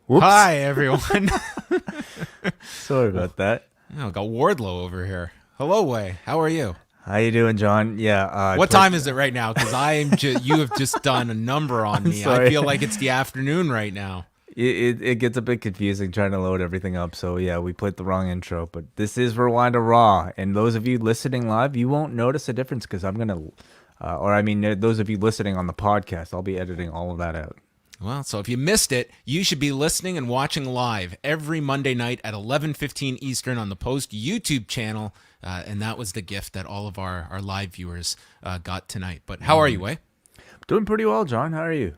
Whoops. Hi, everyone. Sorry about that. Oh, got Wardlow over here. Hello, Way. How are you? How you doing, John? Yeah. What time is it right now? Because you have just done a number on I'm me. I sorry. feel like it's the afternoon right now. It gets a bit confusing trying to load everything up. So yeah, we played the wrong intro. But this is Rewind to Raw, and those of you listening live, you won't notice a difference because I'm gonna, those of you listening on the podcast, I'll be editing all of that out. Well, so if you missed it, you should be listening and watching live every Monday night at 11:15 Eastern on the Post YouTube channel. And that was the gift that all of our live viewers got tonight. But how are you, Way? Doing pretty well, John. How are you?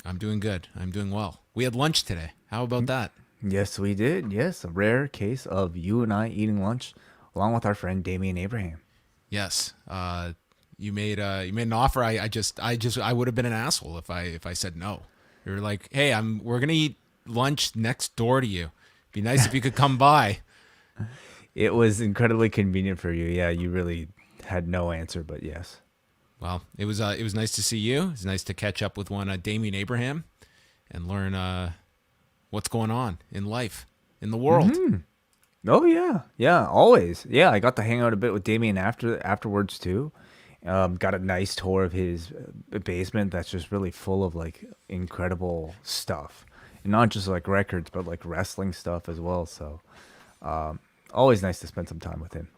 I'm doing good. I'm doing well. We had lunch today. How about that? Yes, we did. Yes, a rare case of you and I eating lunch along with our friend Damian Abraham. Yes. You made an offer. I would have been an asshole if I said no. You're like, hey, we're gonna eat lunch next door to you. Be nice if you could come by. It was incredibly convenient for you. Yeah, you really had no answer, but yes. Well, it was nice to see you. It was nice to catch up with one Damian Abraham and learn what's going on in life, in the world. Mm-hmm. Oh yeah, always. Yeah, I got to hang out a bit with Damian afterwards too. Got a nice tour of his basement that's just really full of like incredible stuff, and not just like records, but like wrestling stuff as well. So, always nice to spend some time with him.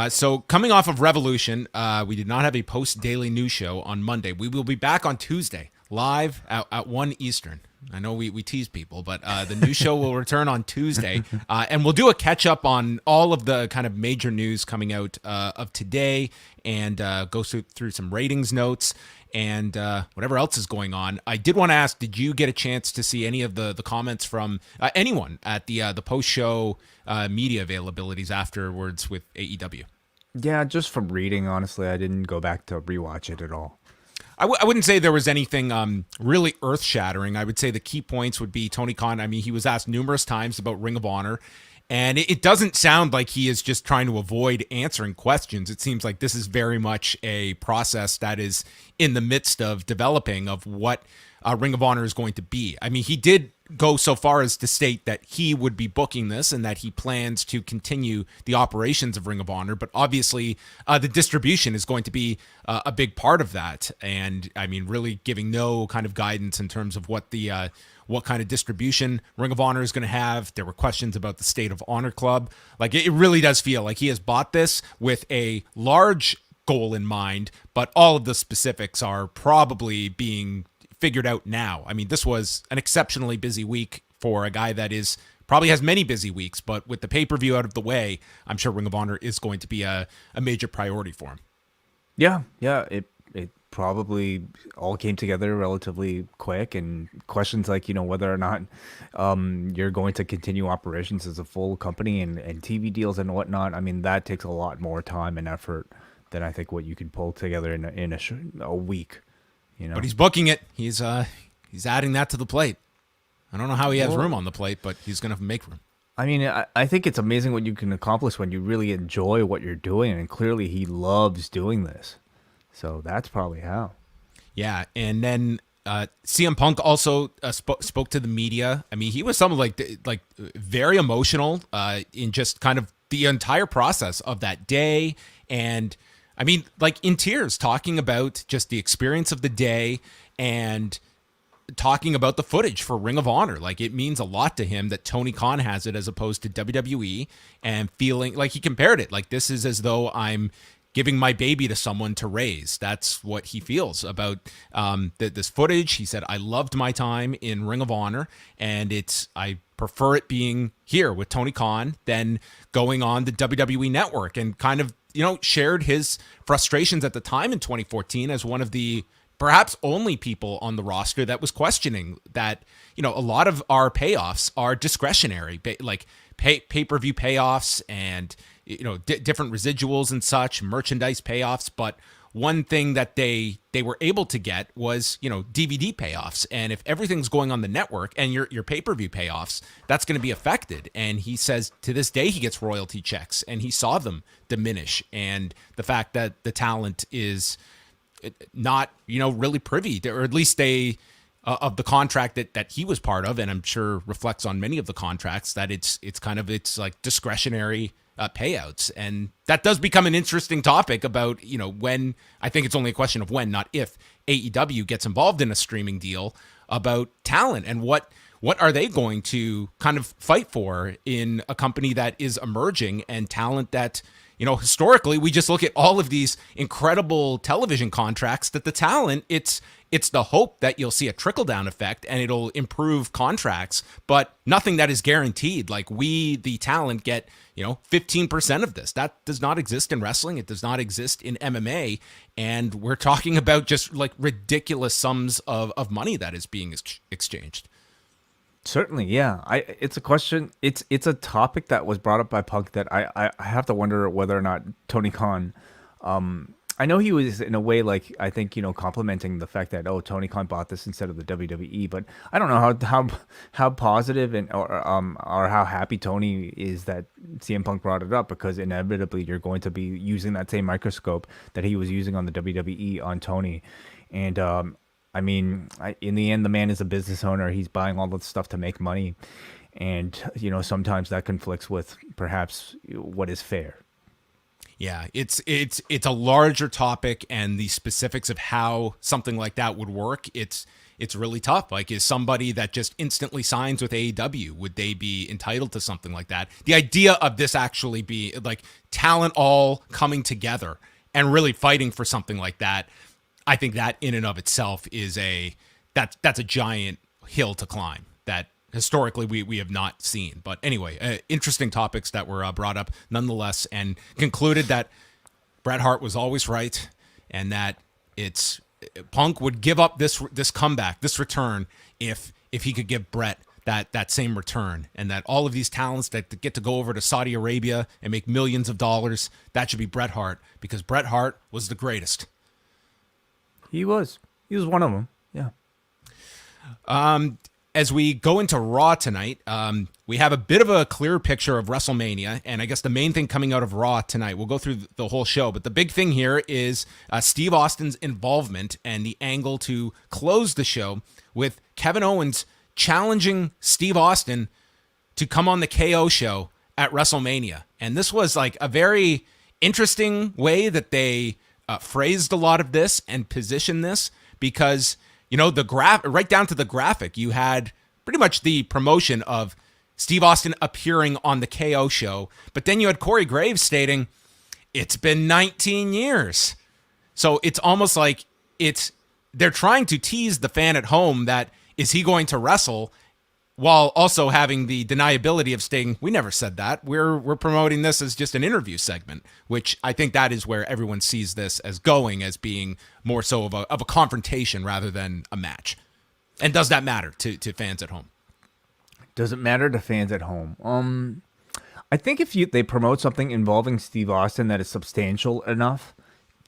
So coming off of Revolution, we did not have a post-daily news show on Monday. We will be back on Tuesday, live at 1 Eastern. I know we tease people, but the news show will return on Tuesday, and we'll do a catch-up on all of the kind of major news coming out of today and go through some ratings notes and whatever else is going on. I did want to ask, did you get a chance to see any of the comments from anyone at the post-show media availabilities afterwards with AEW? Yeah, just from reading, honestly, I didn't go back to rewatch it at all. I wouldn't say there was anything really earth-shattering. I would say the key points would be Tony Khan. I mean, he was asked numerous times about Ring of Honor, and it doesn't sound like he is just trying to avoid answering questions. It seems like this is very much a process that is in the midst of developing of what Ring of Honor is going to be. I mean, he did go so far as to state that he would be booking this and that he plans to continue the operations of Ring of Honor, but obviously the distribution is going to be a big part of that. And I mean, really giving no kind of guidance in terms of what kind of distribution Ring of Honor is going to have. There were questions about the State of Honor Club. Like, it really does feel like he has bought this with a large goal in mind, but all of the specifics are probably being figured out now. I mean, this was an exceptionally busy week for a guy that is probably has many busy weeks, but with the pay-per-view out of the way, I'm sure Ring of Honor is going to be a major priority for him. Yeah, it probably all came together relatively quick, and questions like, whether or not you're going to continue operations as a full company and TV deals and whatnot. I mean, that takes a lot more time and effort than I think what you can pull together in a week. But he's booking it. He's adding that to the plate. I don't know how he has room on the plate, but he's going to make room. I mean, I think it's amazing what you can accomplish when you really enjoy what you're doing, and clearly he loves doing this. So that's probably how. Yeah, and then CM Punk also spoke to the media. I mean, he was something like very emotional in just kind of the entire process of that day, and I mean, like in tears, talking about just the experience of the day and talking about the footage for Ring of Honor. Like, it means a lot to him that Tony Khan has it as opposed to WWE, and feeling like he compared it. Like, this is as though I'm giving my baby to someone to raise. That's what he feels about this footage. He said, I loved my time in Ring of Honor, and I prefer it being here with Tony Khan than going on the WWE network, and kind of, shared his frustrations at the time in 2014 as one of the perhaps only people on the roster that was questioning that, a lot of our payoffs are discretionary, like pay-per-view payoffs and, different residuals and such, merchandise payoffs. But one thing that they were able to get was, DVD payoffs. And if everything's going on the network and your pay-per-view payoffs, that's going to be affected. And he says to this day, he gets royalty checks and he saw them diminish. And the fact that the talent is not, really privy to, or at least they of the contract that he was part of, and I'm sure reflects on many of the contracts, that it's like discretionary payouts, and that does become an interesting topic about, when, I think it's only a question of when, not if, AEW gets involved in a streaming deal, about talent and what are they going to kind of fight for in a company that is emerging, and talent that, historically, we just look at all of these incredible television contracts that the talent, it's the hope that you'll see a trickle-down effect and it'll improve contracts, but nothing that is guaranteed. Like, we, the talent, get, 15% of this. That does not exist in wrestling. It does not exist in MMA. And we're talking about just like ridiculous sums of money that is being exchanged. Certainly, yeah. It's a question. It's a topic that was brought up by Punk that I have to wonder whether or not Tony Khan. I know he was in a way, like, I think, complimenting the fact that, Tony Khan bought this instead of the WWE, but I don't know how positive or how happy Tony is that CM Punk brought it up, because inevitably you're going to be using that same microscope that he was using on the WWE on Tony, and I mean, in the end, the man is a business owner. He's buying all this stuff to make money, and sometimes that conflicts with perhaps what is fair. Yeah, it's a larger topic, and the specifics of how something like that would work, it's really tough. Like, is somebody that just instantly signs with AEW, would they be entitled to something like that? The idea of this actually be like talent all coming together and really fighting for something like that, I think that in and of itself is that's a giant hill to climb that historically we have not seen. But anyway, interesting topics that were brought up nonetheless, and concluded that Bret Hart was always right, and that Punk would give up this comeback, this return, if he could give Bret that same return, and that all of these talents that get to go over to Saudi Arabia and make millions of dollars, that should be Bret Hart, because Bret Hart was the greatest. He was one of them. Yeah. As we go into Raw tonight, we have a bit of a clearer picture of WrestleMania, and I guess the main thing coming out of Raw tonight, we'll go through the whole show, but the big thing here is Steve Austin's involvement and the angle to close the show with Kevin Owens challenging Steve Austin to come on the KO show at WrestleMania. And this was like a very interesting way that they phrased a lot of this and positioned this, because the right down to the graphic, you had pretty much the promotion of Steve Austin appearing on the KO show, but then you had Corey Graves stating, it's been 19 years. So it's almost like they're trying to tease the fan at home that, is he going to wrestle, while also having the deniability of stating, we never said that. We're promoting this as just an interview segment, which I think that is where everyone sees this as going, as being more so of a confrontation rather than a match. And does that matter to fans at home? Does it matter to fans at home? I think if they promote something involving Steve Austin that is substantial enough,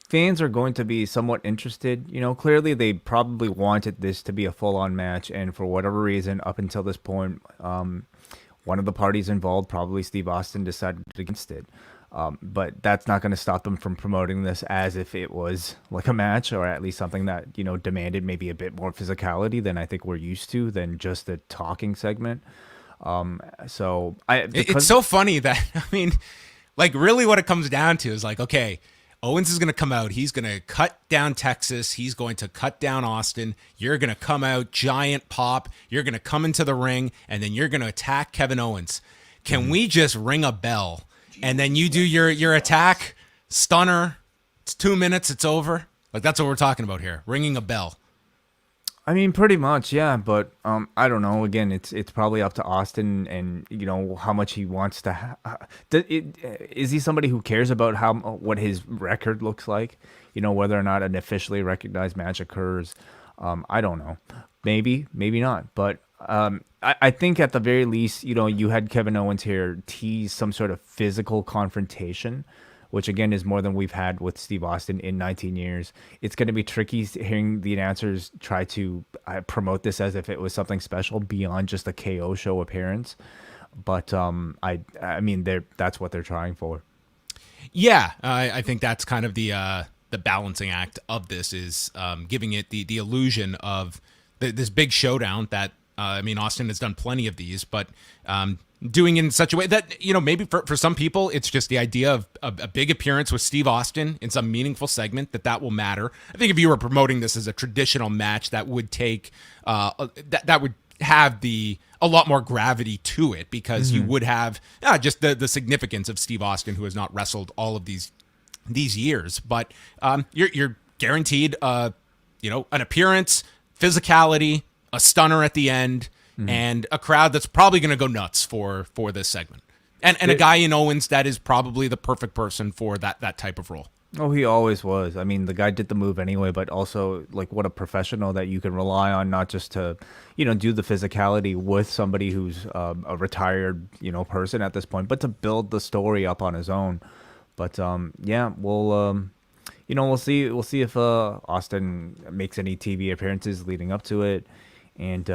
fans are going to be somewhat interested. Clearly they probably wanted this to be a full-on match, and for whatever reason, up until this point, one of the parties involved, probably Steve Austin, decided against it. But that's not going to stop them from promoting this as if it was like a match, or at least something that, demanded maybe a bit more physicality than I think we're used to, than just a talking segment. It's so funny that, I mean, like, really what it comes down to is like, okay, Owens is going to come out. He's going to cut down Texas. He's going to cut down Austin. You're going to come out, giant pop. You're going to come into the ring, and then you're going to attack Kevin Owens. Can we just ring a bell, and then you do your attack, stunner? It's 2 minutes. It's over. Like, that's what we're talking about here, ringing a bell. I mean, pretty much, yeah. But I don't know. Again, it's probably up to Austin, and how much he wants to. Is he somebody who cares about what his record looks like? Whether or not an officially recognized match occurs. I don't know. Maybe not. But I think at the very least, you had Kevin Owens here tease some sort of physical confrontation, which again is more than we've had with Steve Austin in 19 years. It's going to be tricky hearing the announcers try to promote this as if it was something special beyond just a KO show appearance. But I mean, that's what they're trying for. Yeah, I think that's kind of the balancing act of this, is giving it the illusion of this big showdown that Austin has done plenty of these, but doing it in such a way that, maybe for some people, it's just the idea of a big appearance with Steve Austin in some meaningful segment that will matter. I think if you were promoting this as a traditional match, that would take that would have a lot more gravity to it, because you would have just the significance of Steve Austin, who has not wrestled all of these years. But you're guaranteed an appearance, physicality, a stunner at the end, and a crowd that's probably going to go nuts for this segment. And a guy in Owens that is probably the perfect person for that type of role. Oh, he always was. I mean, the guy did the move anyway, but also, like, what a professional that you can rely on, not just to, do the physicality with somebody who's a retired, person at this point, but to build the story up on his own. But, we'll see if Austin makes any TV appearances leading up to it. And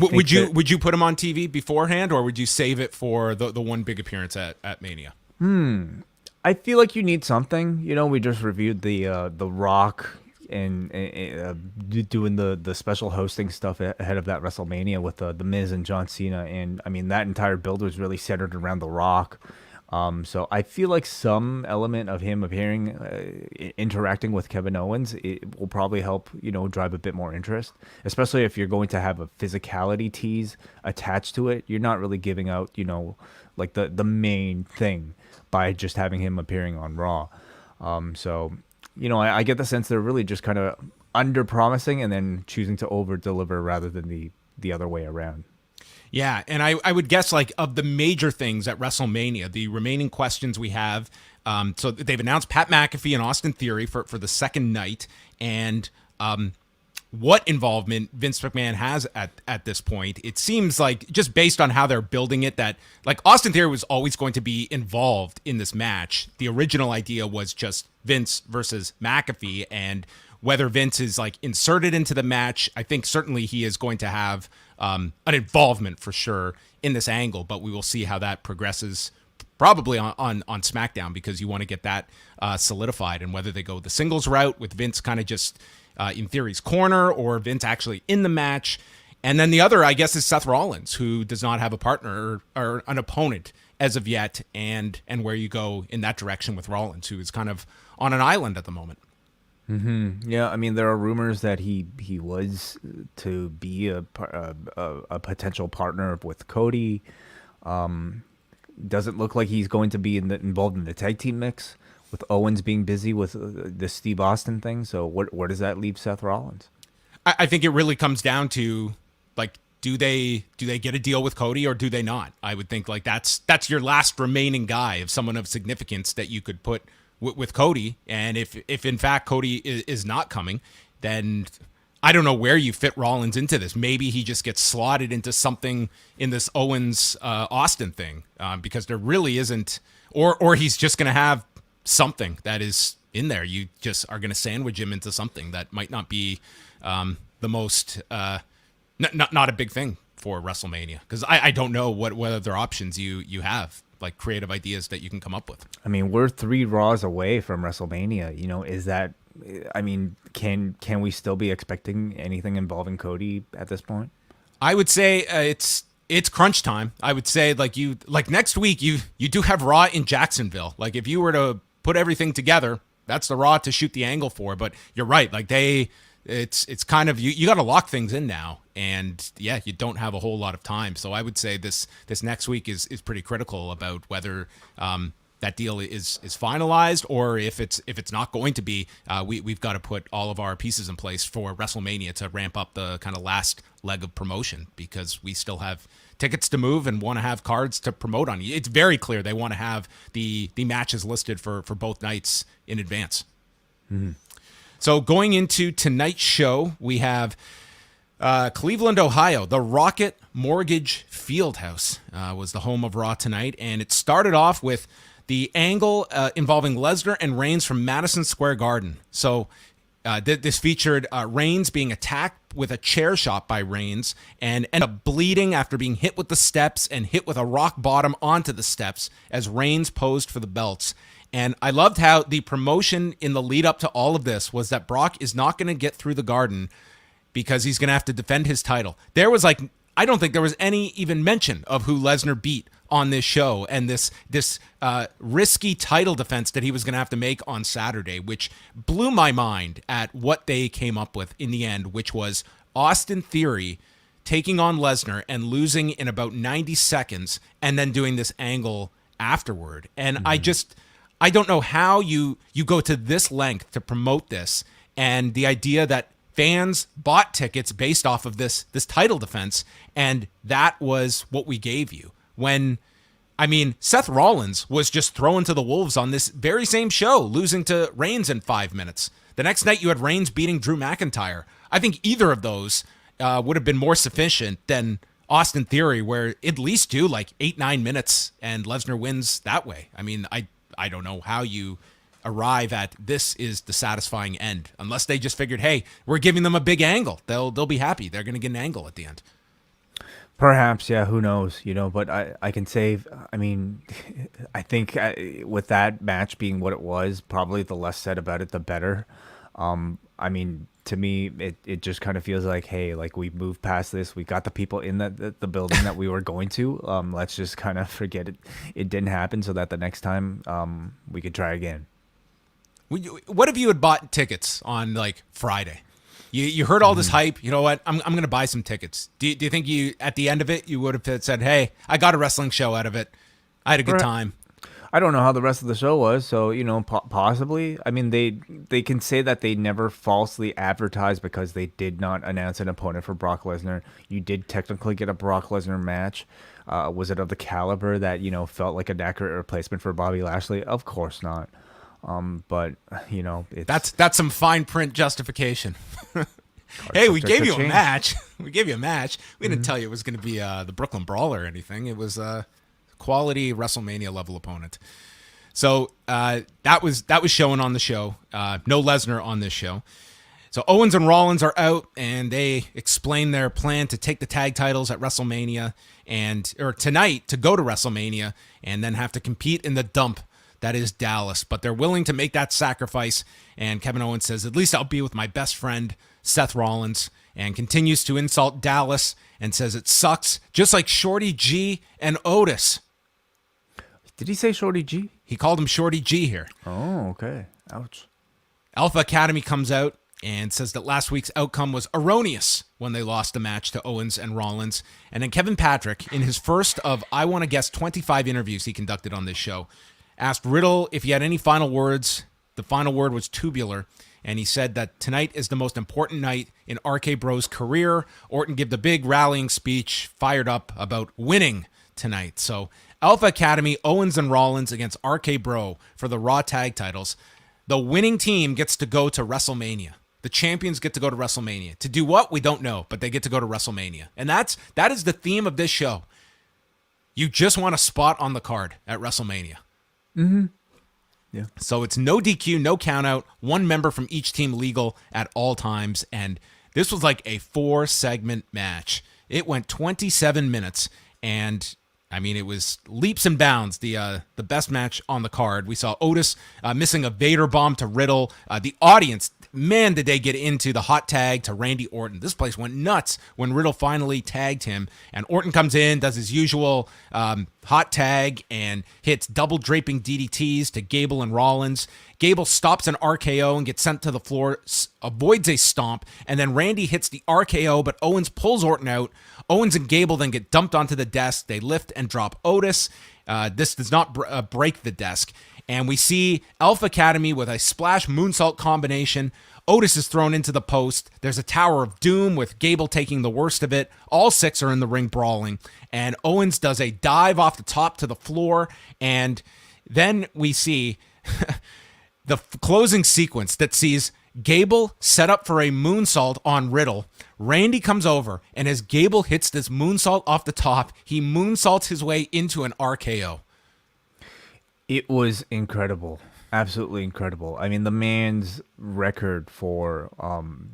would you put him on TV beforehand, or would you save it for the one big appearance at Mania? I feel like you need something. We just reviewed the Rock and doing the special hosting stuff ahead of that WrestleMania with the Miz and John Cena, and I mean that entire build was really centered around the Rock. So I feel like some element of him appearing, interacting with Kevin Owens, it will probably help, drive a bit more interest, especially if you're going to have a physicality tease attached to it. You're not really giving out, like the main thing by just having him appearing on Raw. I get the sense they're really just kind of under-promising and then choosing to over-deliver rather than the other way around. Yeah, and I would guess, like, of the major things at WrestleMania, the remaining questions we have, so they've announced Pat McAfee and Austin Theory for the second night, and what involvement Vince McMahon has at this point. It seems like, just based on how they're building it, that, like, Austin Theory was always going to be involved in this match. The original idea was just Vince versus McAfee, and whether Vince is, like, inserted into the match, I think certainly he is going to have an involvement for sure in this angle, but we will see how that progresses probably on SmackDown, because you want to get that solidified, and whether they go the singles route with Vince kind of just in Theory's corner, or Vince actually in the match. And then the other, I guess, is Seth Rollins, who does not have a partner or an opponent as of yet, and where you go in that direction with Rollins, who is kind of on an island at the moment. Yeah, I mean, there are rumors that he was to be a potential partner with Cody. Doesn't look like he's going to be involved in the tag team mix, with Owens being busy with the Steve Austin thing. So where does that leave Seth Rollins? I think it really comes down to, like, do they get a deal with Cody, or do they not? I would think, like, that's your last remaining guy of someone of significance that you could put with Cody. And if in fact Cody is not coming, then I don't know where you fit Rollins into this. Maybe he just gets slotted into something in this Owens Austin thing, because there really isn't, or he's just going to have something that is in there. You just are going to sandwich him into something that might not be the most not a big thing for WrestleMania, because I don't know what other options you have, like creative ideas that you can come up with. I mean, we're 3 Raws away from WrestleMania. Is that, I mean, can we still be expecting anything involving Cody at this point? I would say it's crunch time. I would say, like next week you do have Raw in Jacksonville. Like, if you were to put everything together, that's the Raw to shoot the angle for. But you're right. Like, it's kind of, you got to lock things in now, and yeah, you don't have a whole lot of time. So I would say this next week is pretty critical about whether that deal is finalized, or if it's not going to be. We've got to put all of our pieces in place for WrestleMania to ramp up the kind of last leg of promotion, because we still have tickets to move and want to have cards to promote on. It's very clear they want to have the matches listed for both nights in advance. Mm-hmm. So going into tonight's show, we have Cleveland, Ohio. The Rocket Mortgage Fieldhouse was the home of Raw tonight, and it started off with the angle involving Lesnar and Reigns from Madison Square Garden. So this featured Reigns being attacked with a chair shot by Reigns and ended up bleeding after being hit with the steps and hit with a rock bottom onto the steps as Reigns posed for the belts. And I loved how the promotion in the lead up to all of this was that Brock is not going to get through the Garden because he's going to have to defend his title. There was like, I don't think there was any even mention of who Lesnar beat on this show and this risky title defense that he was going to have to make on Saturday, which blew my mind at what they came up with in the end, which was Austin Theory taking on Lesnar and losing in about 90 seconds and then doing this angle afterward. And I don't know how you go to this length to promote this, and the idea that fans bought tickets based off of this title defense, and that was what we gave you. When, I mean, Seth Rollins was just thrown to the wolves on this very same show, losing to Reigns in 5 minutes. The next night you had Reigns beating Drew McIntyre. I think either of those would have been more sufficient than Austin Theory, where at least do like 8-9 minutes and Lesnar wins that way. I mean, I don't know how you arrive at this is the satisfying end, unless they just figured, hey, we're giving them a big angle. They'll be happy. They're going to get an angle at the end. Perhaps, yeah, who knows, but I can say, I mean, I think with that match being what it was, probably the less said about it, the better. I mean, to me, it just kind of feels like, hey, like we moved past this. We got the people in the building that we were going to. Let's just kind of forget it. It didn't happen, so that the next time we could try again. What if you had bought tickets on like Friday? You heard all this hype. You know what? I'm going to buy some tickets. Do you think you, at the end of it, you would have said, hey, I got a wrestling show out of it. I had a good time. I don't know how the rest of the show was, so possibly. I mean, they can say that they never falsely advertised because they did not announce an opponent for Brock Lesnar. You did technically get a Brock Lesnar match. Was it of the caliber that felt like an accurate replacement for Bobby Lashley? Of course not. But it's that's some fine print justification. Hey, we gave you a match. We gave you a match. We didn't tell you it was going to be the Brooklyn Brawler or anything. It was quality WrestleMania level opponent. So that was shown on the show. No Lesnar on this show. So Owens and Rollins are out, and they explain their plan to take the tag titles at WrestleMania or tonight to go to WrestleMania and then have to compete in the dump that is Dallas. But they're willing to make that sacrifice. And Kevin Owens says, at least I'll be with my best friend, Seth Rollins, and continues to insult Dallas and says it sucks, just like Shorty G and Otis. Did he say Shorty G? He called him Shorty G here. Oh, okay. Ouch. Alpha Academy comes out and says that last week's outcome was erroneous when they lost the match to Owens and Rollins. And then Kevin Patrick, in his first of, I want to guess, 25 interviews he conducted on this show, asked Riddle if he had any final words. The final word was tubular. And he said that tonight is the most important night in RK Bro's career. Orton gave the big rallying speech, fired up about winning tonight. So Alpha Academy, Owens and Rollins against RK Bro for the Raw tag titles. The winning team gets to go to WrestleMania. The champions get to go to WrestleMania. To do what? We don't know, but they get to go to WrestleMania. And that is the theme of this show. You just want a spot on the card at WrestleMania. Mm-hmm. Yeah. So it's no DQ, no countout, one member from each team legal at all times. And this was like a 4-segment match. It went 27 minutes, and I mean, it was leaps and bounds, the best match on the card. We saw Otis missing a Vader bomb to Riddle. The audience, man, did they get into the hot tag to Randy Orton. This place went nuts when Riddle finally tagged him. And Orton comes in, does his usual hot tag, and hits double draping DDTs to Gable and Rollins. Gable stops an RKO and gets sent to the floor, avoids a stomp, and then Randy hits the RKO, but Owens pulls Orton out. Owens and Gable then get dumped onto the desk. They lift and drop Otis. This does not break the desk. And we see Alpha Academy with a splash moonsault combination. Otis is thrown into the post. There's a Tower of Doom with Gable taking the worst of it. All 6 are in the ring brawling. And Owens does a dive off the top to the floor. And then we see the closing sequence that sees Gable set up for a moonsault on Riddle. Randy comes over, and as Gable hits this moonsault off the top, he moonsaults his way into an RKO. It was incredible. Absolutely incredible. I mean, the man's record for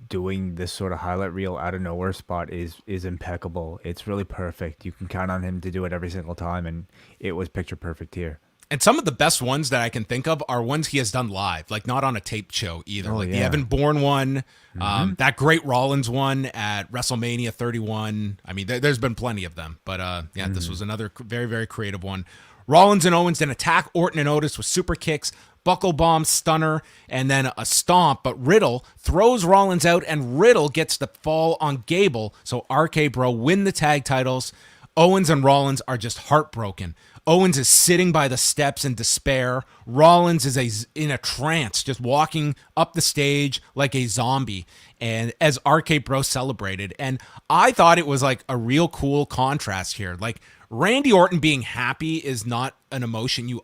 doing this sort of highlight reel out of nowhere spot is impeccable. It's really perfect. You can count on him to do it every single time, and it was picture perfect here. And some of the best ones that I can think of are ones he has done live, like not on a taped show either. Oh, Like the yeah. Evan Bourne one, that great Rollins one at WrestleMania 31. I mean, there's been plenty of them. But this was another very, very creative one. Rollins and Owens then attack Orton and Otis with super kicks, buckle bomb, stunner, and then a stomp. But Riddle throws Rollins out, and Riddle gets the fall on Gable. So RK Bro win the tag titles. Owens and Rollins are just heartbroken. Owens is sitting by the steps in despair. Rollins is in a trance, just walking up the stage like a zombie. And as RK Bro celebrated, and I thought it was like a real cool contrast here. Like Randy Orton being happy is not an emotion you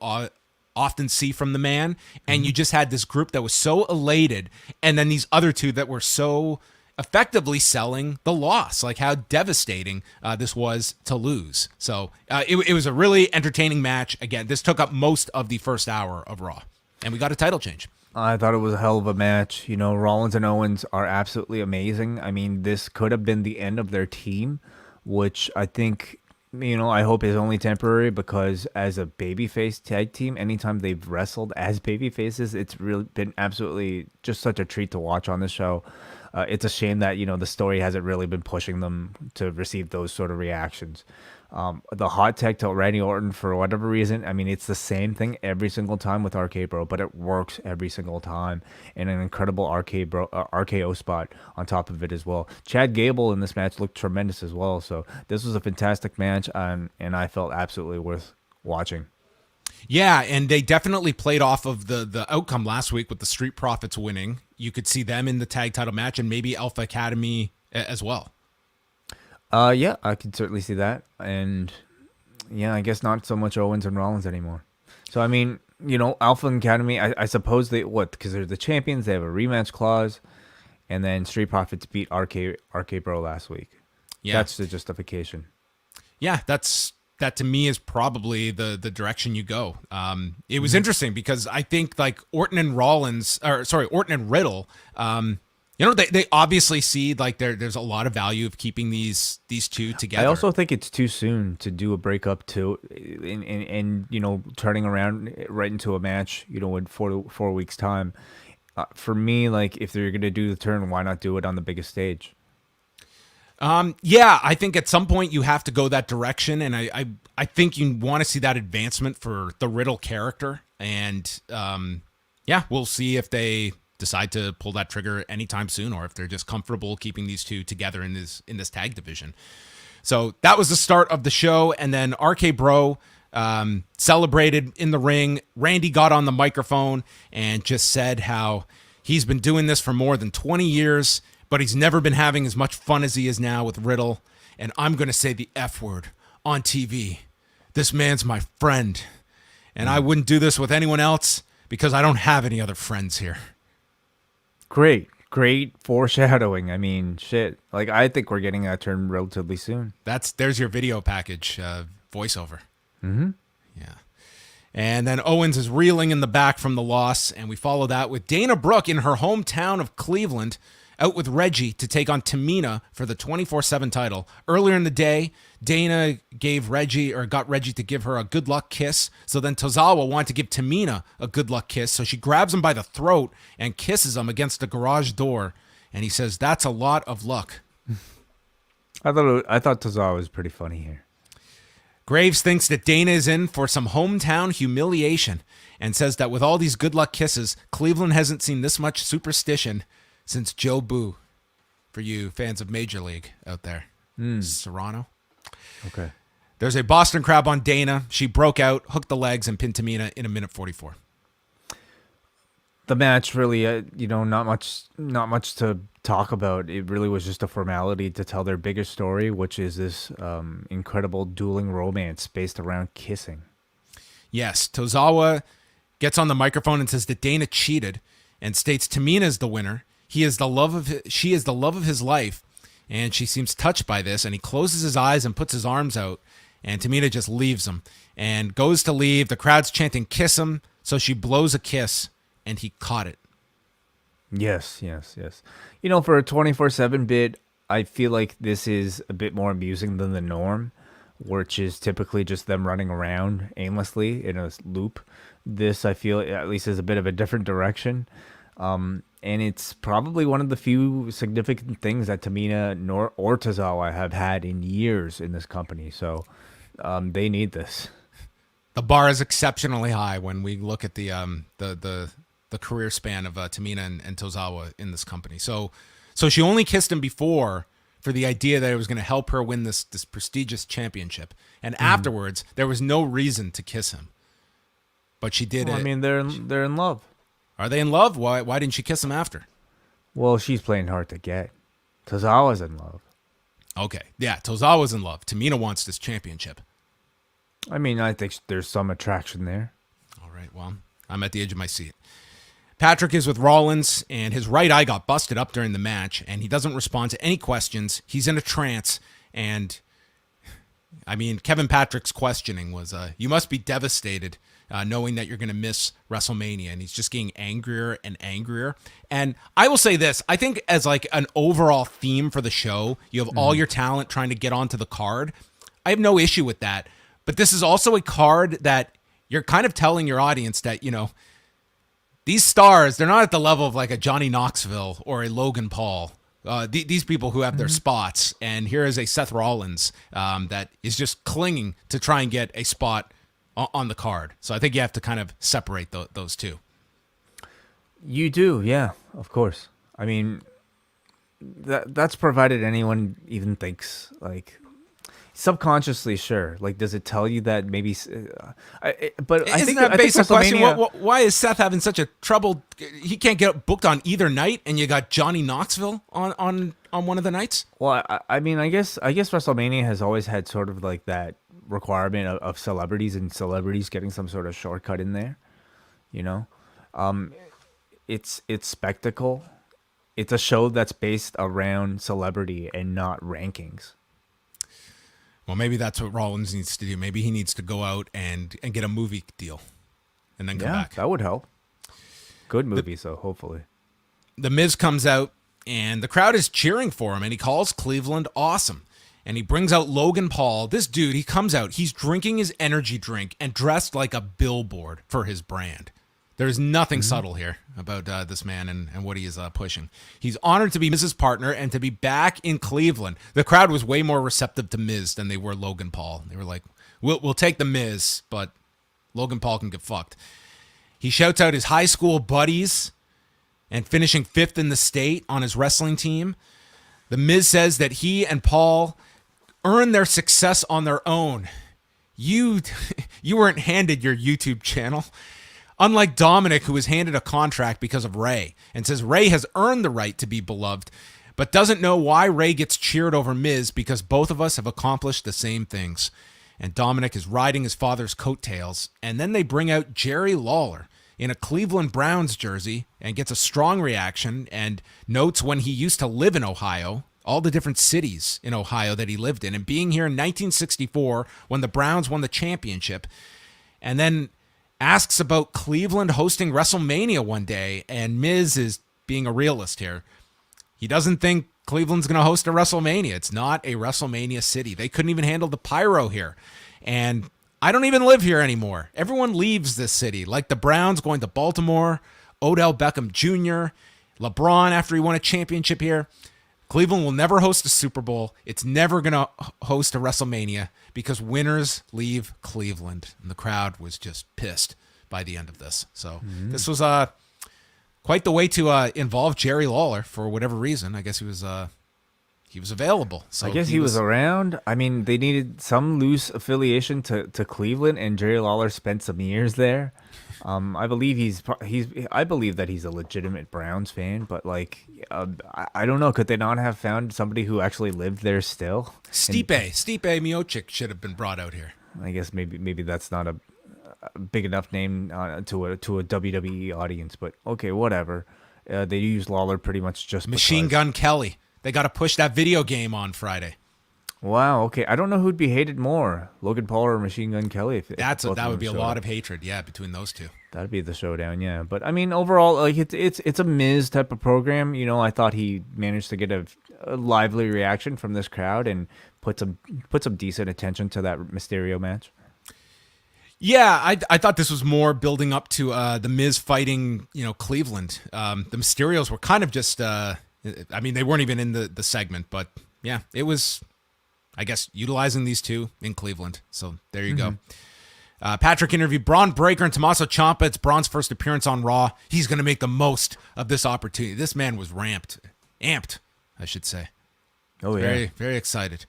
often see from the man, and you just had this group that was so elated, and then these other two that were so effectively selling the loss, like how devastating this was to lose. So it was a really entertaining match. Again, this took up most of the first hour of Raw, and we got a title change. I thought it was a hell of a match. You know, Rollins and Owens are absolutely amazing. I mean, this could have been the end of their team, which I think, you know, I hope is only temporary, because as a babyface tag team, anytime they've wrestled as babyfaces, it's really been absolutely just such a treat to watch on the show. It's a shame that, you know, the story hasn't really been pushing them to receive those sort of reactions. The hot tag to Randy Orton, for whatever reason, I mean, it's the same thing every single time with RK Bro, but it works every single time. And an incredible RKO spot on top of it as well. Chad Gable in this match looked tremendous as well. So this was a fantastic match, and I felt absolutely worth watching. Yeah, and they definitely played off of the outcome last week with the Street Profits winning. You could see them in the tag title match, and maybe Alpha Academy as well. Yeah, I could certainly see that. And yeah, I guess not so much Owens and Rollins anymore. So, I mean, you know, Alpha Academy, I suppose because they're the champions, they have a rematch clause, and then Street Profits beat RK Bro last week. Yeah. That's the justification. Yeah, that to me is probably the direction you go. It was interesting because I think like Orton and Riddle, you know, they obviously see like there's a lot of value of keeping these two together. I also think it's too soon to do a breakup too, and you know, turning around right into a match, you know, in 4 weeks time. For me, like, if they're gonna do the turn, why not do it on the biggest stage? Yeah, I think at some point you have to go that direction, and I think you want to see that advancement for the Riddle character, and yeah, we'll see if they decide to pull that trigger anytime soon, or if they're just comfortable keeping these two together in this tag division. So that was the start of the show, and then RK Bro celebrated in the ring. Randy got on the microphone and just said how he's been doing this for more than 20 years, but he's never been having as much fun as he is now with Riddle. And I'm going to say the F word on TV. This man's my friend. And I wouldn't do this with anyone else because I don't have any other friends here. Great foreshadowing. I mean, shit. Like, I think we're getting that turn relatively soon. There's your video package voiceover. Mm-hmm. Yeah. And then Owens is reeling in the back from the loss, and we follow that with Dana Brooke in her hometown of Cleveland, out with Reggie to take on Tamina for the 24/7 title. Earlier in the day, Dana got Reggie to give her a good luck kiss. So then Tozawa wanted to give Tamina a good luck kiss. So she grabs him by the throat and kisses him against the garage door. And he says, "That's a lot of luck." I thought Tozawa was pretty funny here. Graves thinks that Dana is in for some hometown humiliation and says that with all these good luck kisses, Cleveland hasn't seen this much superstition since Joe Boo, for you fans of Major League out there. Serrano. Okay. There's a Boston Crab on Dana. She broke out, hooked the legs, and pinned Tamina in 1:44. The match really, not much to talk about. It really was just a formality to tell their bigger story, which is this incredible dueling romance based around kissing. Yes, Tozawa gets on the microphone and says that Dana cheated and states Tamina is the winner. She is the love of his life, and she seems touched by this, and he closes his eyes and puts his arms out, and Tamina just leaves him and goes to leave. The crowd's chanting, "Kiss him," so she blows a kiss, and he caught it. Yes. You know, for a 24/7 bit, I feel like this is a bit more amusing than the norm, which is typically just them running around aimlessly in a loop. This, I feel, at least is a bit of a different direction. And it's probably one of the few significant things that Tamina or Tozawa have had in years in this company. So they need this. The bar is exceptionally high when we look at the career span of Tamina and Tozawa in this company. So she only kissed him before for the idea that it was going to help her win this prestigious championship, and afterwards there was no reason to kiss him, but she did it. I mean, they're in love. Are they in love? Why didn't she kiss him after? Well, she's playing hard to get. Tozawa's in love. Okay, yeah, Tozawa's in love. Tamina wants this championship. I mean, I think there's some attraction there. All right, well, I'm at the edge of my seat. Patrick is with Rollins, and his right eye got busted up during the match, and he doesn't respond to any questions. He's in a trance, and, I mean, Kevin Patrick's questioning was, you must be devastated knowing that you're going to miss WrestleMania, and he's just getting angrier and angrier. And I will say this, I think as like an overall theme for the show, you have all your talent trying to get onto the card. I have no issue with that, but this is also a card that you're kind of telling your audience that, you know, these stars, they're not at the level of like a Johnny Knoxville or a Logan Paul. These people who have their spots, and here is a Seth Rollins that is just clinging to try and get a spot on the card. So I think you have to kind of separate those two. You do, yeah, of course. I mean, that's provided anyone even thinks, like, subconsciously, sure. Like, does it tell you that maybe? But I think that basic question. WrestleMania. Why is Seth having such a trouble? He can't get booked on either night, and you got Johnny Knoxville on one of the nights. Well, I mean, I guess WrestleMania has always had sort of like that requirement of celebrities and celebrities getting some sort of shortcut in there. You know, it's spectacle. It's a show that's based around celebrity and not rankings. Well, maybe that's what Rollins needs to do. Maybe he needs to go out and get a movie deal and then come back. That would help. Good movie, so hopefully. The Miz comes out, and the crowd is cheering for him, and he calls Cleveland awesome. And he brings out Logan Paul. This dude, he comes out, he's drinking his energy drink and dressed like a billboard for his brand. There's nothing subtle here about this man and what he is pushing. He's honored to be Miz's partner and to be back in Cleveland. The crowd was way more receptive to Miz than they were Logan Paul. They were like, we'll take the Miz, but Logan Paul can get fucked. He shouts out his high school buddies and finishing 5th in the state on his wrestling team. The Miz says that he and Paul earned their success on their own. You weren't handed your YouTube channel. Unlike Dominic, who was handed a contract because of Ray, and says Ray has earned the right to be beloved, but doesn't know why Ray gets cheered over Miz because both of us have accomplished the same things. And Dominic is riding his father's coattails, and then they bring out Jerry Lawler in a Cleveland Browns jersey and gets a strong reaction and notes when he used to live in Ohio, all the different cities in Ohio that he lived in, and being here in 1964 when the Browns won the championship, and then asks about Cleveland hosting WrestleMania one day, and Miz is being a realist here. He doesn't think Cleveland's going to host a WrestleMania. It's not a WrestleMania city. They couldn't even handle the pyro here. And I don't even live here anymore. Everyone leaves this city, like the Browns going to Baltimore, Odell Beckham Jr., LeBron after he won a championship here. Cleveland will never host a Super Bowl. It's never going to host a WrestleMania because winners leave Cleveland. And the crowd was just pissed by the end of this. So this was quite the way to involve Jerry Lawler for whatever reason. I guess he was available. So I guess he was around. I mean, they needed some loose affiliation to Cleveland, and Jerry Lawler spent some years there. I believe I believe that he's a legitimate Browns fan, but like, I don't know. Could they not have found somebody who actually lived there still? Stipe Miocic should have been brought out here. I guess maybe that's not a big enough name to a WWE audience, but okay, whatever. They use Lawler pretty much just Machine Gun Kelly. They got to push that video game on Friday. Wow. Okay. I don't know who'd be hated more, Logan Paul or Machine Gun Kelly. That would be a lot of hatred. Yeah, between those two. That'd be the showdown. Yeah. But I mean, overall, like it's a Miz type of program. You know, I thought he managed to get a lively reaction from this crowd and put some decent attention to that Mysterio match. Yeah, I thought this was more building up to the Miz fighting, Cleveland. The Mysterios were kind of just, they weren't even in the segment, but yeah, it was, I guess, utilizing these two in Cleveland. So there you go. Patrick interviewed Braun Breaker and Tommaso Ciampa. It's Braun's first appearance on Raw. He's going to make the most of this opportunity. This man was amped, I should say. Oh, yeah. Very, very excited.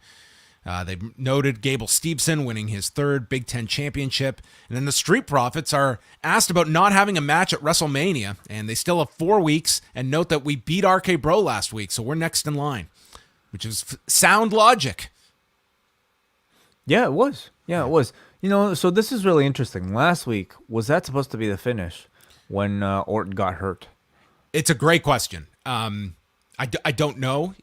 They noted Gable Steveson winning his third Big Ten championship. And then the Street Profits are asked about not having a match at WrestleMania. And they still have 4 weeks. And note that we beat RK Bro last week, so we're next in line, which is sound logic. Yeah, it was. It was. So this is really interesting. Last week, was that supposed to be the finish when Orton got hurt? It's a great question. I don't know.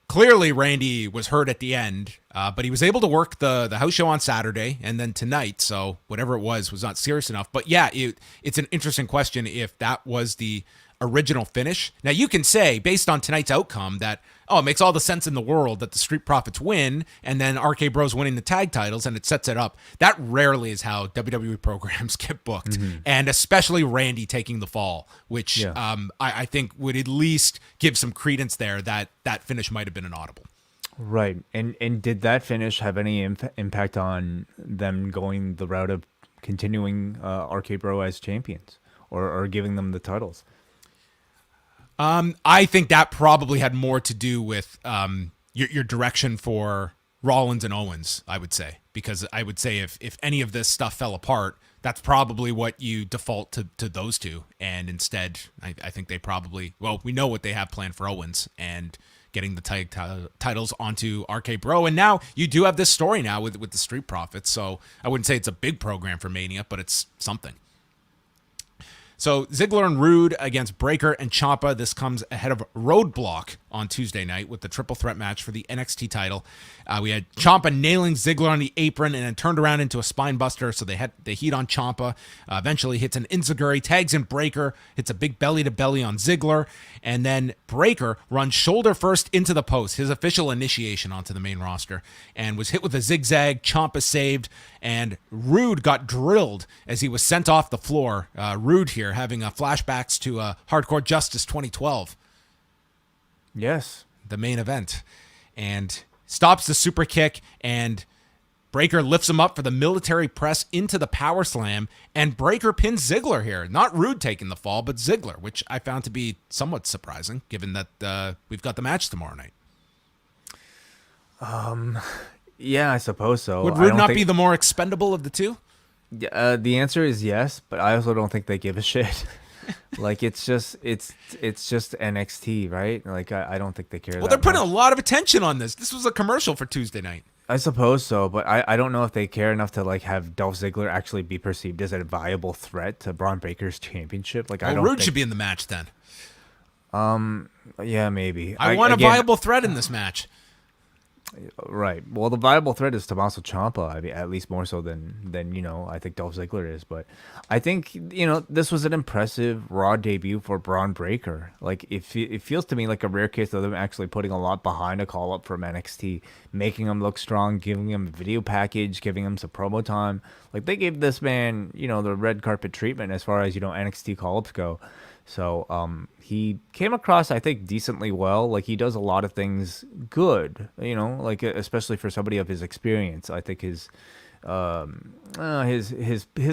Clearly, Randy was hurt at the end, but he was able to work the house show on Saturday and then tonight. So whatever it was not serious enough. But yeah, it's an interesting question if that was the original finish. Now, you can say, based on tonight's outcome, that, it makes all the sense in the world that the Street Profits win and then RK Bros winning the tag titles and it sets it up. That rarely is how WWE programs get booked. And especially Randy taking the fall, which I think would at least give some credence there that finish might have been an audible. Right. And did that finish have any impact on them going the route of continuing RK Bro as champions or giving them the titles? I think that probably had more to do with your direction for Rollins and Owens, I would say. Because I would say if any of this stuff fell apart, that's probably what you default to those two. And instead, I think they probably, we know what they have planned for Owens and getting the titles onto RK Bro. And now you do have this story now with the Street Profits. So I wouldn't say it's a big program for Mania, but it's something. So Ziggler and Rude against Breaker and Ciampa. This comes ahead of Roadblock on Tuesday night with the triple threat match for the NXT title. We had Ciampa nailing Ziggler on the apron and then turned around into a spine buster. So they had the heat on Ciampa. Eventually hits an enziguri, tags in Breaker, hits a big belly to belly on Ziggler, and then Breaker runs shoulder first into the post, his official initiation onto the main roster, and was hit with a zigzag. Ciampa saved, and Rude got drilled as he was sent off the floor. Rude here having flashbacks to Hardcore Justice 2012. Yes. The main event. And stops the super kick, and Breaker lifts him up for the military press into the power slam, and Breaker pins Ziggler here. Not Rude taking the fall, but Ziggler, which I found to be somewhat surprising, given that we've got the match tomorrow night. Yeah, I suppose so. Would Rude not be the more expendable of the two? The answer is yes, but I also don't think they give a shit. It's just NXT, right? I don't think they care. Well, they're putting a lot of attention on this. This was a commercial for Tuesday night. I suppose so, but I don't know if they care enough to have Dolph Ziggler actually be perceived as a viable threat to Braun Breaker's championship. Rude should be in the match then. Yeah, maybe. I want a viable threat in this match. Right. Well, the viable threat is Tommaso Ciampa. I mean, at least more so than I think Dolph Ziggler is. But I think this was an impressive Raw debut for Braun Breaker. It feels to me like a rare case of them actually putting a lot behind a call up from NXT, making him look strong, giving him a video package, giving him some promo time. They gave this man the red carpet treatment as far as NXT call ups go. So he came across, I think, decently well. He does a lot of things good, especially for somebody of his experience. I think his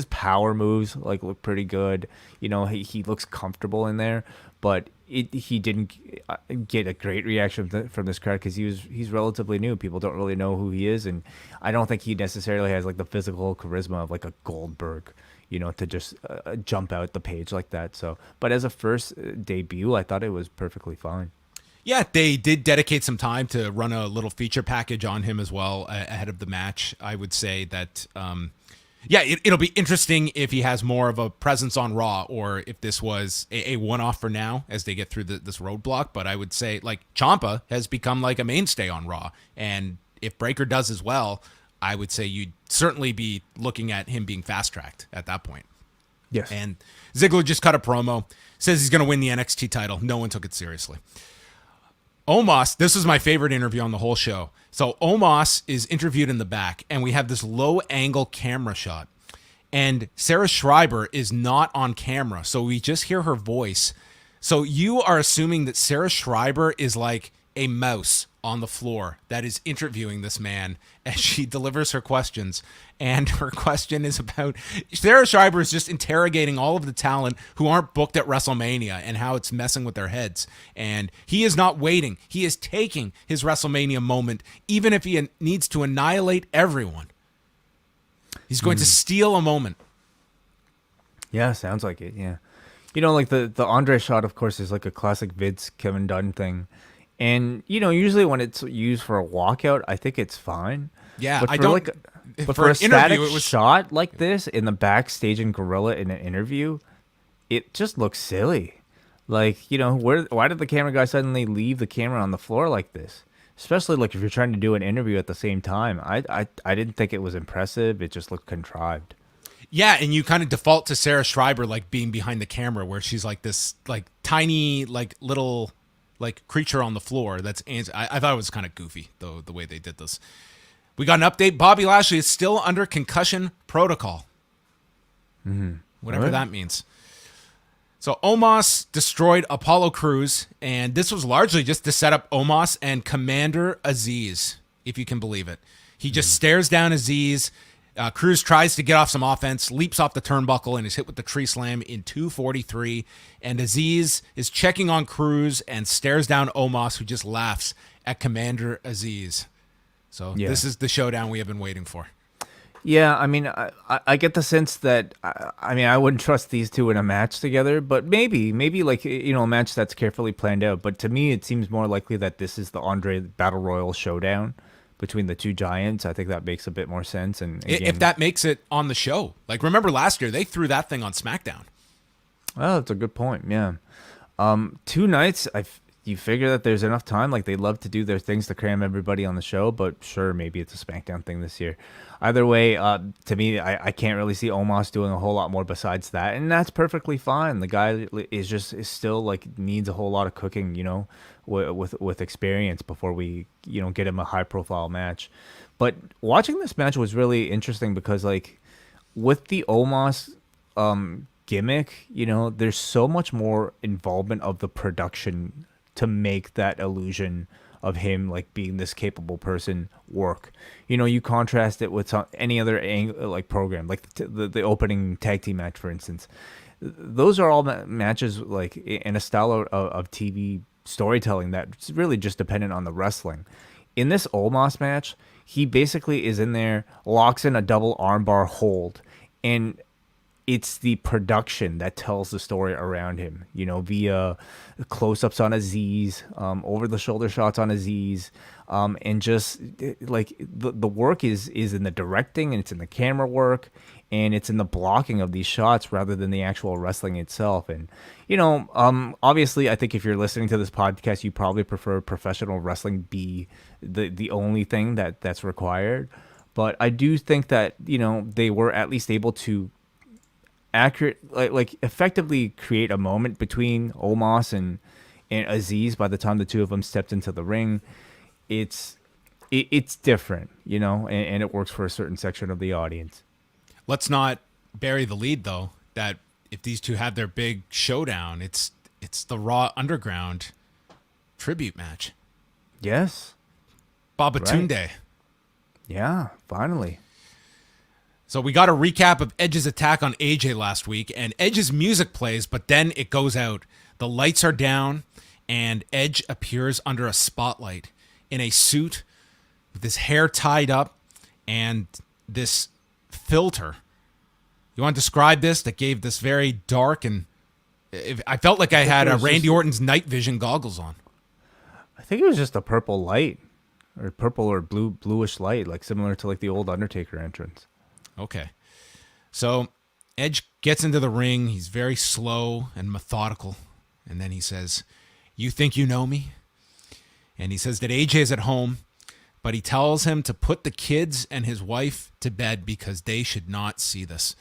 power moves look pretty good. He looks comfortable in there, but he didn't get a great reaction from this crowd because he's relatively new. People don't really know who he is, and I don't think he necessarily has the physical charisma of a Goldberg. To just jump out the page like that. So, but as a first debut, I thought it was perfectly fine. Yeah, they did dedicate some time to run a little feature package on him as well ahead of the match. I would say that, it'll be interesting if he has more of a presence on Raw or if this was a one-off for now as they get through this roadblock. But I would say, Ciampa has become a mainstay on Raw. And if Breaker does as well, I would say you'd certainly be looking at him being fast-tracked at that point. Yes. And Ziggler just cut a promo, says he's going to win the NXT title. No one took it seriously. Omos, this was my favorite interview on the whole show. So Omos is interviewed in the back, and we have this low angle camera shot. And Sarah Schreiber is not on camera, so we just hear her voice. So you are assuming that Sarah Schreiber is like a mouse on the floor that is interviewing this man as she delivers her questions. And her question is about Sarah Schreiber is just interrogating all of the talent who aren't booked at WrestleMania and how it's messing with their heads. And he is not waiting. He is taking his WrestleMania moment, even if he needs to annihilate everyone. He's going to steal a moment. Yeah, sounds like it. Yeah. Like the Andre shot, of course, is like a classic Vince Kevin Dunn thing. And, usually when it's used for a walkout, I think it's fine. Yeah, but I don't. But for a static interview, it was shot like this in the backstage in Gorilla in an interview, it just looks silly. Like, why did the camera guy suddenly leave the camera on the floor like this? Especially like if you're trying to do an interview at the same time. I didn't think it was impressive. It just looked contrived. Yeah, and you kind of default to Sarah Schreiber like being behind the camera, where she's like this like tiny like little like creature on the floor. I thought it was kind of goofy though the way they did this. We got an update. Bobby Lashley is still under concussion protocol. Whatever that means. So Omos destroyed Apollo Crews, and this was largely just to set up Omos and Commander Aziz, if you can believe it. He just stares down Aziz. Crews tries to get off some offense, leaps off the turnbuckle, and is hit with the tree slam in 243. And Aziz is checking on Crews and stares down Omos, who just laughs at Commander Aziz. So This is the showdown we have been waiting for. Yeah, I mean, I get the sense that, I wouldn't trust these two in a match together, but maybe like, a match that's carefully planned out. But to me, it seems more likely that this is the Andre Battle Royal showdown between the two giants. I think that makes a bit more sense. And again, if that makes it on the show. Like, remember last year, they threw that thing on SmackDown. Oh, that's a good point, yeah. 2 nights, you figure that there's enough time. Like, they love to do their things to cram everybody on the show, but sure, maybe it's a SmackDown thing this year. Either way, to me, I can't really see Omos doing a whole lot more besides that, and that's perfectly fine. The guy is still like needs a whole lot of cooking, with experience before we get him a high profile match. But watching this match was really interesting because like with the Omos gimmick, there's so much more involvement of the production to make that illusion of him like being this capable person work. You contrast it with any other like program, like the opening tag team match, for instance. Those are all matches like in a style of TV storytelling that's really just dependent on the wrestling. In this Omos match, he basically is in there, locks in a double armbar hold, and it's the production that tells the story around him, via close-ups on Aziz, over-the-shoulder shots on Aziz, and just like the work is in the directing, and it's in the camera work, and it's in the blocking of these shots rather than the actual wrestling itself. And obviously, I think if you're listening to this podcast, you probably prefer professional wrestling be the only thing that's required. But I do think that they were at least able to accurate, like effectively create a moment between Omos and Aziz. By the time the two of them stepped into the ring, it's different, and it works for a certain section of the audience. Let's not bury the lead though, that if these two have their big showdown, it's the Raw Underground tribute match. Yes. Babatunde. Right. Yeah, finally. So we got a recap of Edge's attack on AJ last week, and Edge's music plays, but then it goes out. The lights are down, and Edge appears under a spotlight in a suit with his hair tied up and this filter. You want to describe this? That gave this very dark, and I felt like I had Randy Orton's night vision goggles on. I think it was just a purple light, or purple or bluish light, like similar to like the old Undertaker entrance. Okay. So Edge gets into the ring. He's very slow and methodical. And then he says, "You think you know me?" And he says that AJ is at home, but he tells him to put the kids and his wife to bed because they should not see this.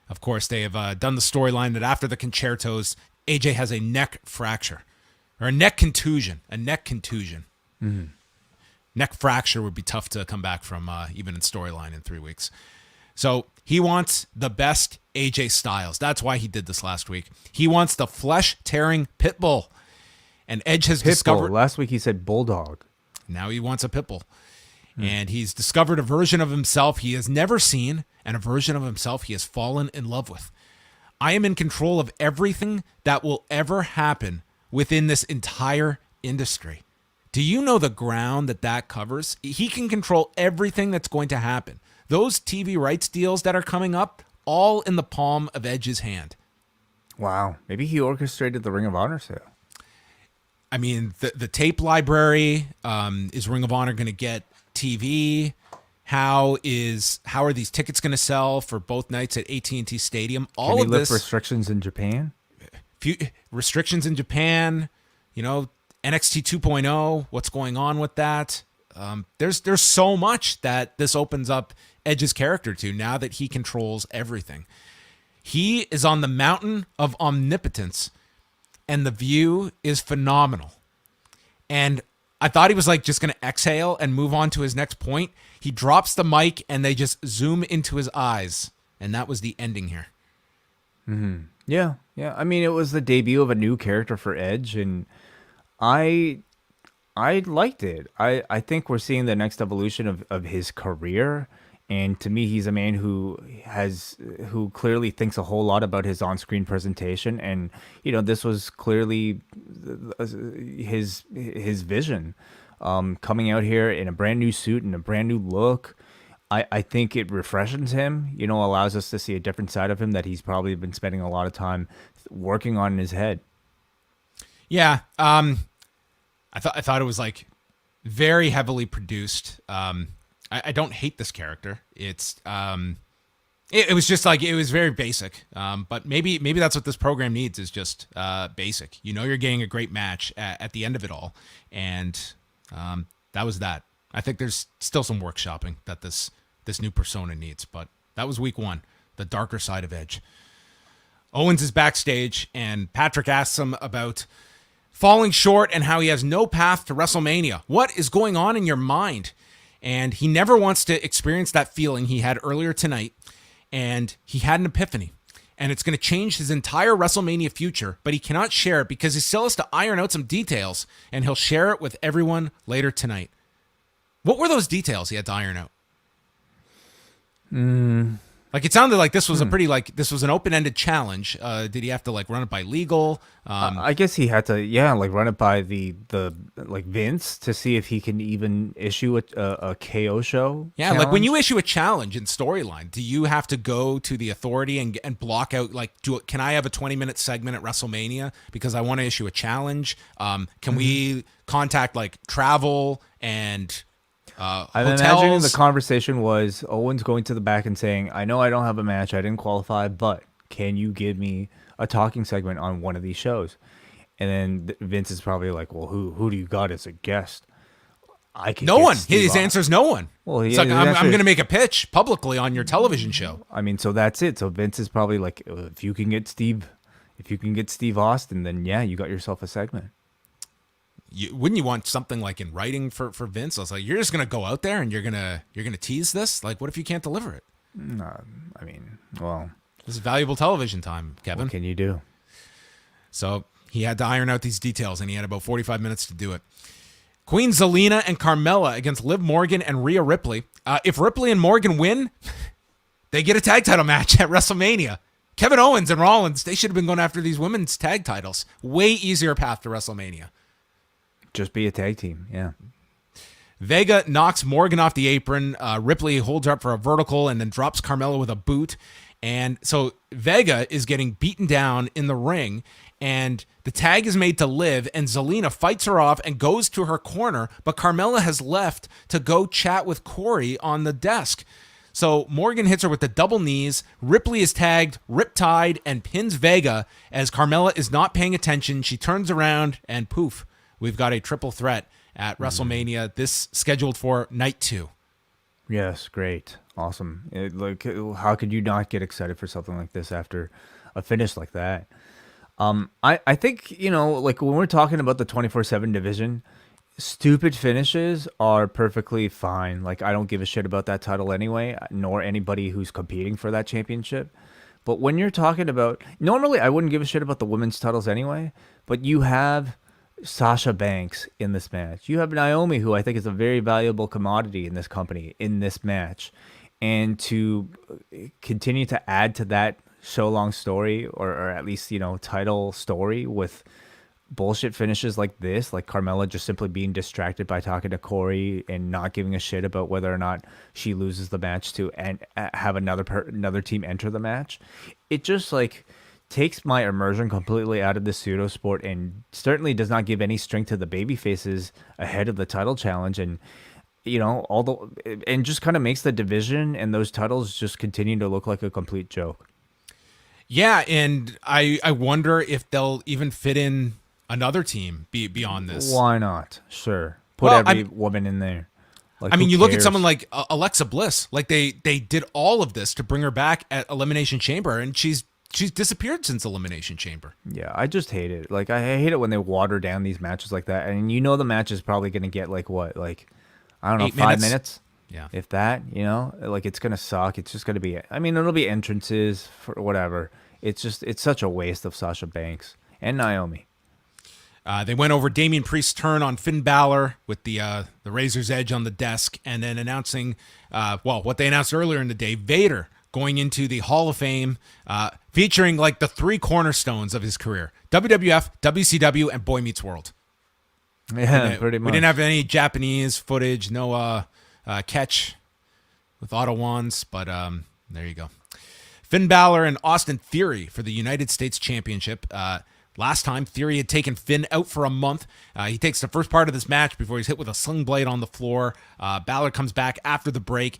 Of course, they have done the storyline that after the concertos, AJ has a neck fracture. or a neck contusion. A neck contusion. Neck fracture would be tough to come back from, even in storyline in 3 weeks. So he wants the best AJ Styles. That's why he did this last week. He wants the flesh-tearing pit bull. And Edge has discovered... Last week he said bulldog. Now he wants a pit bull. And he's discovered a version of himself he has never seen and a version of himself he has fallen in love with. I am in control of everything that will ever happen within this entire industry. Do you know the ground that covers? He can control everything that's going to happen. Those TV rights deals that are coming up, all in the palm of Edge's hand. Wow. Maybe he orchestrated the Ring of Honor sale. I mean, the tape library, is Ring of Honor going to get TV? How are these tickets going to sell for both nights at AT&T Stadium? All of this restrictions in Japan. Restrictions in Japan. NXT 2.0. What's going on with that? There's so much that this opens up Edge's character to now that he controls everything. He is on the mountain of omnipotence, and the view is phenomenal. And I thought he was just going to exhale and move on to his next point. He drops the mic and they just zoom into his eyes. And that was the ending here. Mm-hmm. Yeah. I mean, it was the debut of a new character for Edge, and I liked it. I think we're seeing the next evolution of his career. And to me, he's a man who clearly thinks a whole lot about his on-screen presentation. And, this was clearly his vision. Coming out here in a brand new suit and a brand new look. I think it refreshes him, allows us to see a different side of him that he's probably been spending a lot of time working on in his head. Yeah. I thought it was very heavily produced. I don't hate this character. It's it was just it was very basic. But maybe that's what this program needs, is just basic. You're getting a great match at the end of it all, and that was that. I think there's still some workshopping that this new persona needs, but that was week 1, the darker side of Edge. Owens is backstage, and Patrick asks him about falling short and how he has no path to WrestleMania. What is going on in your mind? And he never wants to experience that feeling he had earlier tonight. And he had an epiphany. And it's going to change his entire WrestleMania future. But he cannot share it because he still has to iron out some details. And he'll share it with everyone later tonight. What were those details he had to iron out? It sounded like this was a pretty, this was an open-ended challenge. Did he have to, run it by legal? I guess he had to, run it by the Vince to see if he can even issue a KO show. Yeah, challenge. When you issue a challenge in storyline, do you have to go to the authority and block out, can I have a 20-minute segment at WrestleMania because I want to issue a challenge? Can we contact, travel and... I'm imagining the conversation was Owens going to the back and saying, I know I don't have a match, I didn't qualify, but can you give me a talking segment on one of these shows? And then Vince is probably like, well, who do you got as a guest? No one. His answer is no one. Well, it's I'm going to make a pitch publicly on your television show. I mean, so that's it. So Vince is probably like, if you can get Steve Austin, then yeah, you got yourself a segment. Wouldn't you want something in writing for Vince? I was like, you're just gonna go out there and you're gonna tease this? What if you can't deliver it? No, I mean, well, this is valuable television time, Kevin. What can you do? So he had to iron out these details, and he had about 45 minutes to do it. Queen Zelina and Carmella against Liv Morgan and Rhea Ripley. If Ripley and Morgan win, they get a tag title match at WrestleMania. Kevin Owens and Rollins, they should have been going after these women's tag titles. Way easier path to WrestleMania. Just be a tag team, yeah. Vega knocks Morgan off the apron. Ripley holds her up for a vertical and then drops Carmella with a boot. And so Vega is getting beaten down in the ring, and the tag is made to Liv, and Zelina fights her off and goes to her corner, but Carmella has left to go chat with Corey on the desk. So Morgan hits her with the double knees. Ripley is tagged, riptide, and pins Vega as Carmella is not paying attention. She turns around, and poof. We've got a triple threat at WrestleMania. This scheduled for night 2. Yes, great. Awesome. How could you not get excited for something like this after a finish like that? I think, like when we're talking about the 24/7 division, stupid finishes are perfectly fine. Like I don't give a shit about that title anyway, nor anybody who's competing for that championship. But when you're talking about, normally I wouldn't give a shit about the women's titles anyway, but you have Sasha Banks in this match. You have Naomi, who I think is a very valuable commodity in this company, in this match. And to continue to add to that show long story, or at least, title story with bullshit finishes like this, like Carmella just simply being distracted by talking to Corey and not giving a shit about whether or not she loses the match to and have another team enter the match. It just like takes my immersion completely out of the pseudo sport and certainly does not give any strength to the baby faces ahead of the title challenge. And and just kind of makes the division and those titles just continue to look like a complete joke. Yeah, and I wonder if they'll even fit in another team beyond this. Why not? Sure. Put every woman in there. Like, I mean, you cares? look at someone like Alexa Bliss. Like they did all of this to bring her back at Elimination Chamber, and she's disappeared since Elimination Chamber. Yeah, I just hate it. Like I hate it when they water down these matches like that. And the match is probably going to get like what? Like I don't know, 5 minutes? Yeah. If that, like it's going to suck. It's just going to be, it'll be entrances for whatever. It's such a waste of Sasha Banks and Naomi. They went over Damian Priest's turn on Finn Balor with the Razor's Edge on the desk, and then announcing, what they announced earlier in the day, Vader going into the Hall of Fame, featuring like the 3 cornerstones of his career: WWF, WCW, and Boy Meets World. Yeah, pretty much. We didn't have any Japanese footage, no catch with auto wands, but there you go. Finn Balor and Austin Theory for the United States Championship. Last time, Theory had taken Finn out for a month. He takes the first part of this match before he's hit with a sling blade on the floor. Balor comes back after the break.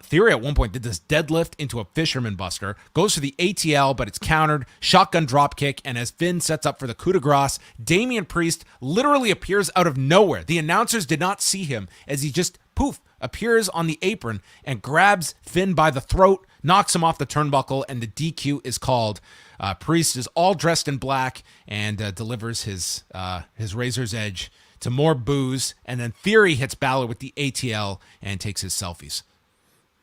Theory at one point did this deadlift into a fisherman buster. Goes for the ATL, but it's countered. Shotgun dropkick, and as Finn sets up for the coup de grace, Damian Priest literally appears out of nowhere. The announcers did not see him as he just, poof, appears on the apron and grabs Finn by the throat, knocks him off the turnbuckle, and the DQ is called. Priest is all dressed in black and delivers his Razor's Edge to more boos, and then Theory hits Balor with the ATL and takes his selfies.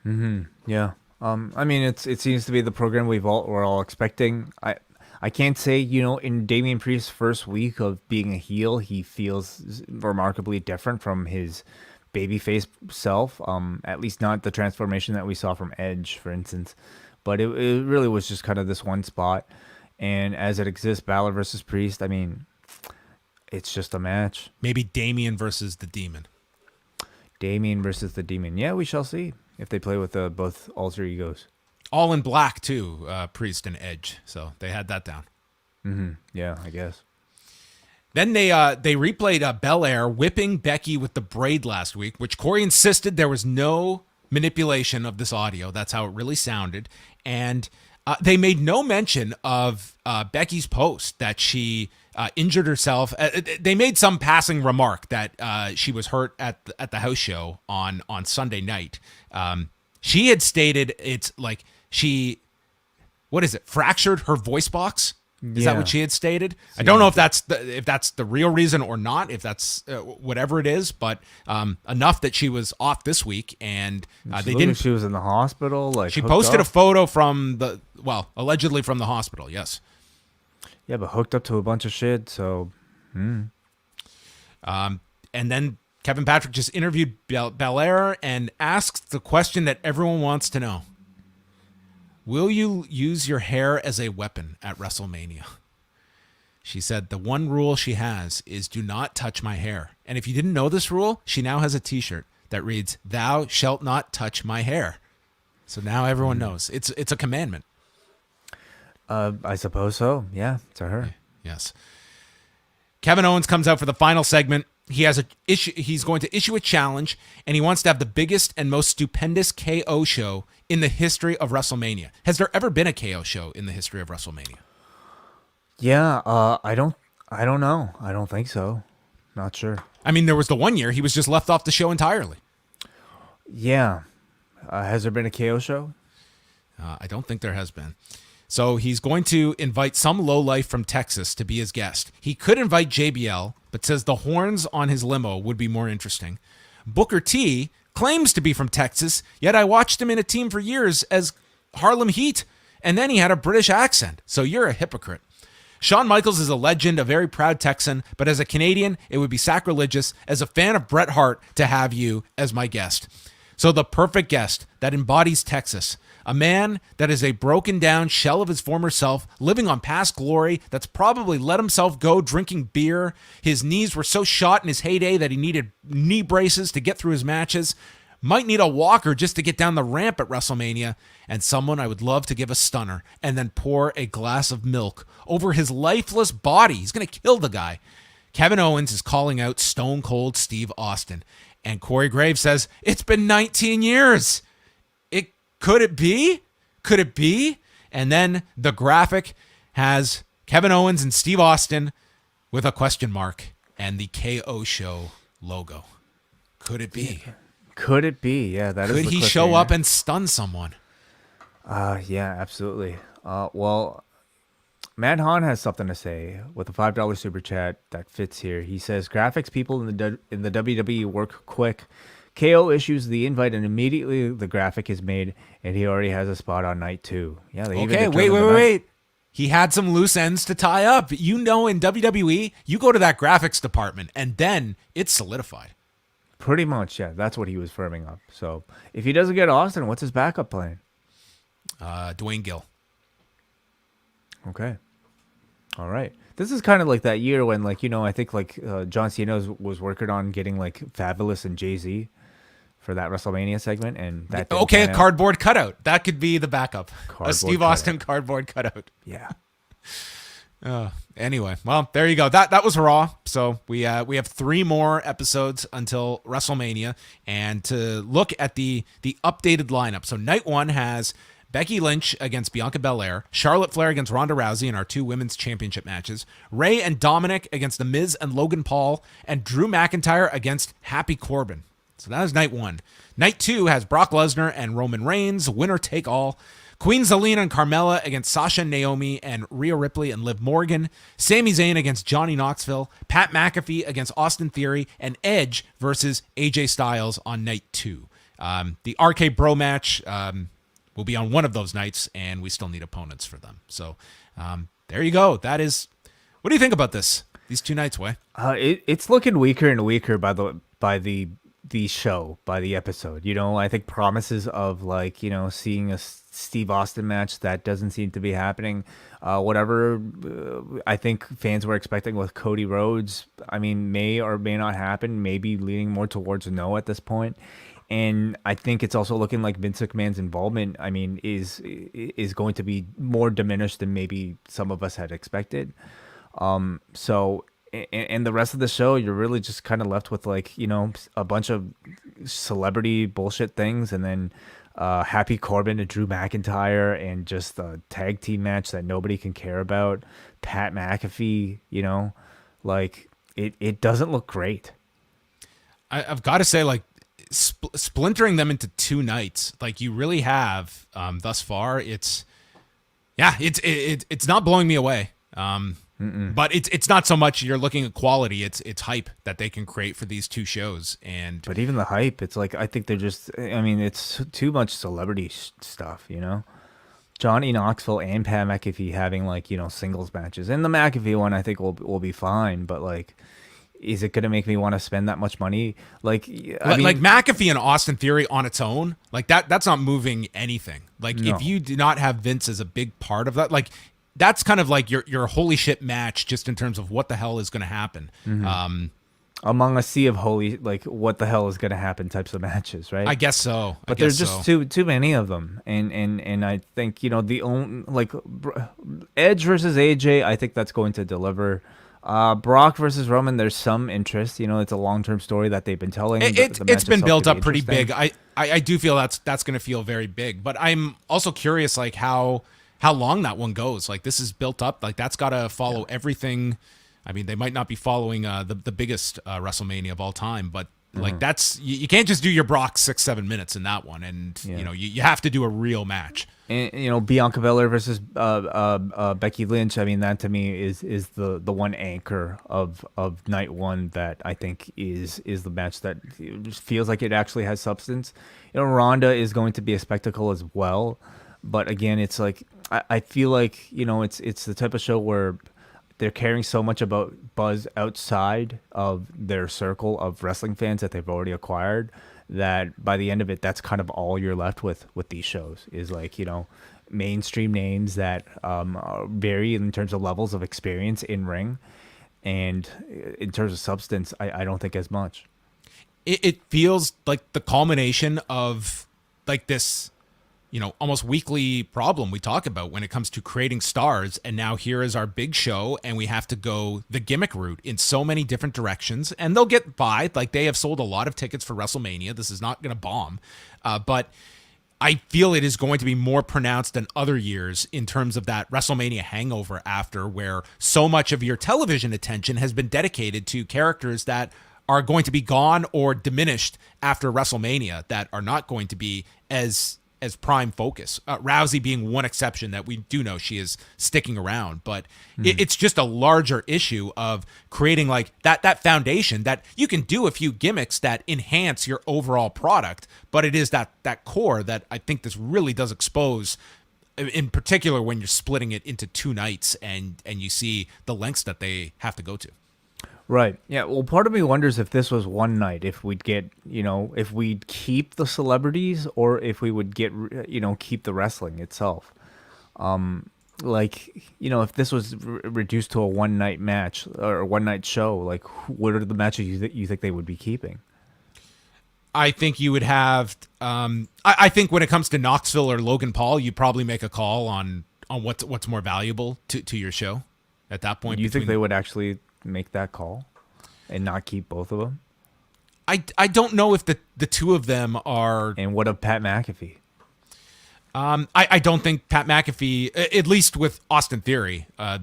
Mm-hmm. Yeah. It seems to be the program we're all expecting. I can't say, in Damian Priest's first week of being a heel, he feels remarkably different from his babyface self. At least not the transformation that we saw from Edge, for instance. But it really was just kind of this one spot. And as it exists, Balor versus Priest, it's just a match. Maybe Damian versus the Demon. Damian versus the Demon. Yeah, we shall see if they play with both alter egos. All in black, too, Priest and Edge. So they had that down. Mm-hmm. Yeah, I guess. Then they replayed Belair whipping Becky with the braid last week, which Corey insisted there was no manipulation of this audio. That's how it really sounded. And they made no mention of Becky's post that she injured herself. They made some passing remark that she was hurt at the house show on Sunday night. She had stated it's like she, fractured her voice box. Is that what she had stated? I don't know if that's the real reason or not, if that's whatever it is, but enough that she was off this week, and they didn't. She was in the hospital. Like she posted a photo from allegedly from the hospital. Yes. Yeah, but hooked up to a bunch of shit. So. And then Kevin Patrick just interviewed Belair and asked the question that everyone wants to know. Will you use your hair as a weapon at WrestleMania? She said the one rule she has is do not touch my hair. And if you didn't know this rule, she now has a t-shirt that reads, "Thou shalt not touch my hair." So now everyone knows. It's a commandment. I suppose so. Yeah, to her. Yes. Kevin Owens comes out for the final segment. He has he's going to issue a challenge, and he wants to have the biggest and most stupendous KO show in the history of WrestleMania. Has there ever been a KO show in the history of WrestleMania? Yeah, I don't know. I don't think so. Not sure. I mean, there was the one year he was just left off the show entirely. Yeah. Has there been a KO show? I don't think there has been. So he's going to invite some lowlife from Texas to be his guest. He could invite JBL, but says the horns on his limo would be more interesting. Booker T claims to be from Texas, yet I watched him in a team for years as Harlem Heat, and then he had a British accent. So you're a hypocrite. Shawn Michaels is a legend, a very proud Texan, but as a Canadian, it would be sacrilegious as a fan of Bret Hart to have you as my guest. So the perfect guest that embodies Texas, a man that is a broken down shell of his former self, living on past glory, that's probably let himself go drinking beer. His knees were so shot in his heyday that he needed knee braces to get through his matches, might need a walker just to get down the ramp at WrestleMania, and someone I would love to give a stunner and then pour a glass of milk over his lifeless body. He's going to kill the guy. Kevin Owens is calling out Stone Cold Steve Austin, and Corey Graves says, it's been 19 years. Could it be? Could it be? And then the graphic has Kevin Owens and Steve Austin with a question mark and the KO Show logo. Could it be? Could it be? Yeah, that is. Could he show up and stun someone? Yeah, absolutely. Well, Matt Hahn has something to say with a $5 super chat that fits here. He says, graphics people in the WWE work quick. KO issues the invite and immediately the graphic is made, and he already has a spot on night 2. Yeah, they okay, wait. He had some loose ends to tie up. You know, in WWE, you go to that graphics department, and then it's solidified. Pretty much, yeah. That's what he was firming up. So if he doesn't get Austin, what's his backup plan? Dwayne Gill. Okay. All right. This is kind of like that year when, like, you know, I think like John Cena was working on getting like Fabulous and Jay-Z for that WrestleMania segment, and that okay, a cardboard cutout. That could be the backup. A Steve Austin cardboard cutout. Yeah. Anyway, well, there you go. That was Raw. So we have 3 more episodes until WrestleMania, and to look at the updated lineup. So night 1 has Becky Lynch against Bianca Belair, Charlotte Flair against Ronda Rousey in our 2 women's championship matches, Rey and Dominic against The Miz and Logan Paul, and Drew McIntyre against Happy Corbin. So that was night 1. Night 2 has Brock Lesnar and Roman Reigns, winner take all. Queen Zelina and Carmella against Sasha and Naomi and Rhea Ripley and Liv Morgan. Sami Zayn against Johnny Knoxville. Pat McAfee against Austin Theory. And Edge versus AJ Styles on night 2. The RK Bro match will be on one of those nights, and we still need opponents for them. So there you go. That is. What do you think about this? These 2 nights, Way? It's looking weaker and weaker by the show, by the episode. You know, I think promises of, like, you know, seeing a Steve Austin match, that doesn't seem to be happening. Whatever I think fans were expecting with Cody Rhodes, I mean, may or may not happen, maybe leaning more towards no at this point. And I think it's also looking like Vince McMahon's involvement, I mean, is going to be more diminished than maybe some of us had expected. So and the rest of the show, you're really just kind of left with, like, you know, a bunch of celebrity bullshit things, and then Happy Corbin and Drew McIntyre, and just a tag team match that nobody can care about. Pat McAfee, you know, like it doesn't look great. I've got to say, like, splintering them into 2 nights, like you really have thus far. It's not blowing me away. But it's not so much you're looking at quality, it's hype that they can create for these 2 shows. But even the hype, it's like, I think they're just, I mean, it's too much celebrity stuff, you know? Johnny Knoxville and Pat McAfee having, like, you know, singles matches, and the McAfee one I think will be fine, but, like, is it going to make me want to spend that much money? Like, I mean, like McAfee and Austin Theory on its own, like that's not moving anything. Like, no. If you do not have Vince as a big part of that, like, that's kind of like your holy shit match, just in terms of what the hell is going to happen. Mm-hmm. Among a sea of holy, like, what the hell is going to happen types of matches, right? I guess so. But there's just too many of them, and I think, you know, the only, like, Edge versus AJ, I think that's going to deliver. Brock versus Roman, there's some interest. You know, it's a long-term story that they've been telling. It's been built up pretty big. I do feel that's going to feel very big. But I'm also curious, like, how long that one goes. Like, this is built up. Like, that's got to follow everything. I mean, they might not be following the biggest WrestleMania of all time, but Like that's you can't just do your Brock 6-7 minutes in that one, and you have to do a real match. And Bianca Belair versus Becky Lynch. I mean, that to me is the one anchor of night one that I think is the match that just feels like it actually has substance. Ronda is going to be a spectacle as well, but again, it's like I feel like it's the type of show where they're caring so much about buzz outside of their circle of wrestling fans that they've already acquired, that by the end of it, that's kind of all you're left with these shows is like, mainstream names that vary in terms of levels of experience in ring. And in terms of substance, I don't think as much. It feels like the culmination of like this, almost weekly problem we talk about when it comes to creating stars. And now here is our big show, and we have to go the gimmick route in so many different directions. And they'll get by. Like, they have sold a lot of tickets for WrestleMania. This is not going to bomb. But I feel it is going to be more pronounced than other years in terms of that WrestleMania hangover after, where so much of your television attention has been dedicated to characters that are going to be gone or diminished after WrestleMania, that are not going to be as prime focus. Rousey being one exception that we do know she is sticking around, but it's just a larger issue of creating like that foundation that you can do a few gimmicks that enhance your overall product, but it is that core that I think this really does expose, in particular when you're splitting it into 2 nights and you see the lengths that they have to go to. Right. Yeah. Well, part of me wonders if this was one night, if we'd get, if we'd keep the celebrities or if we would get, keep the wrestling itself. If this was reduced to a one night match or a one night show, like what are the matches you think they would be keeping? I think you would have, I think when it comes to Knoxville or Logan Paul, you probably make a call on what's more valuable to your show at that point. Do you think they would actually make that call and not keep both of them? I don't know if the two of them are. And what of Pat McAfee? I don't think Pat McAfee, at least with Austin Theory, I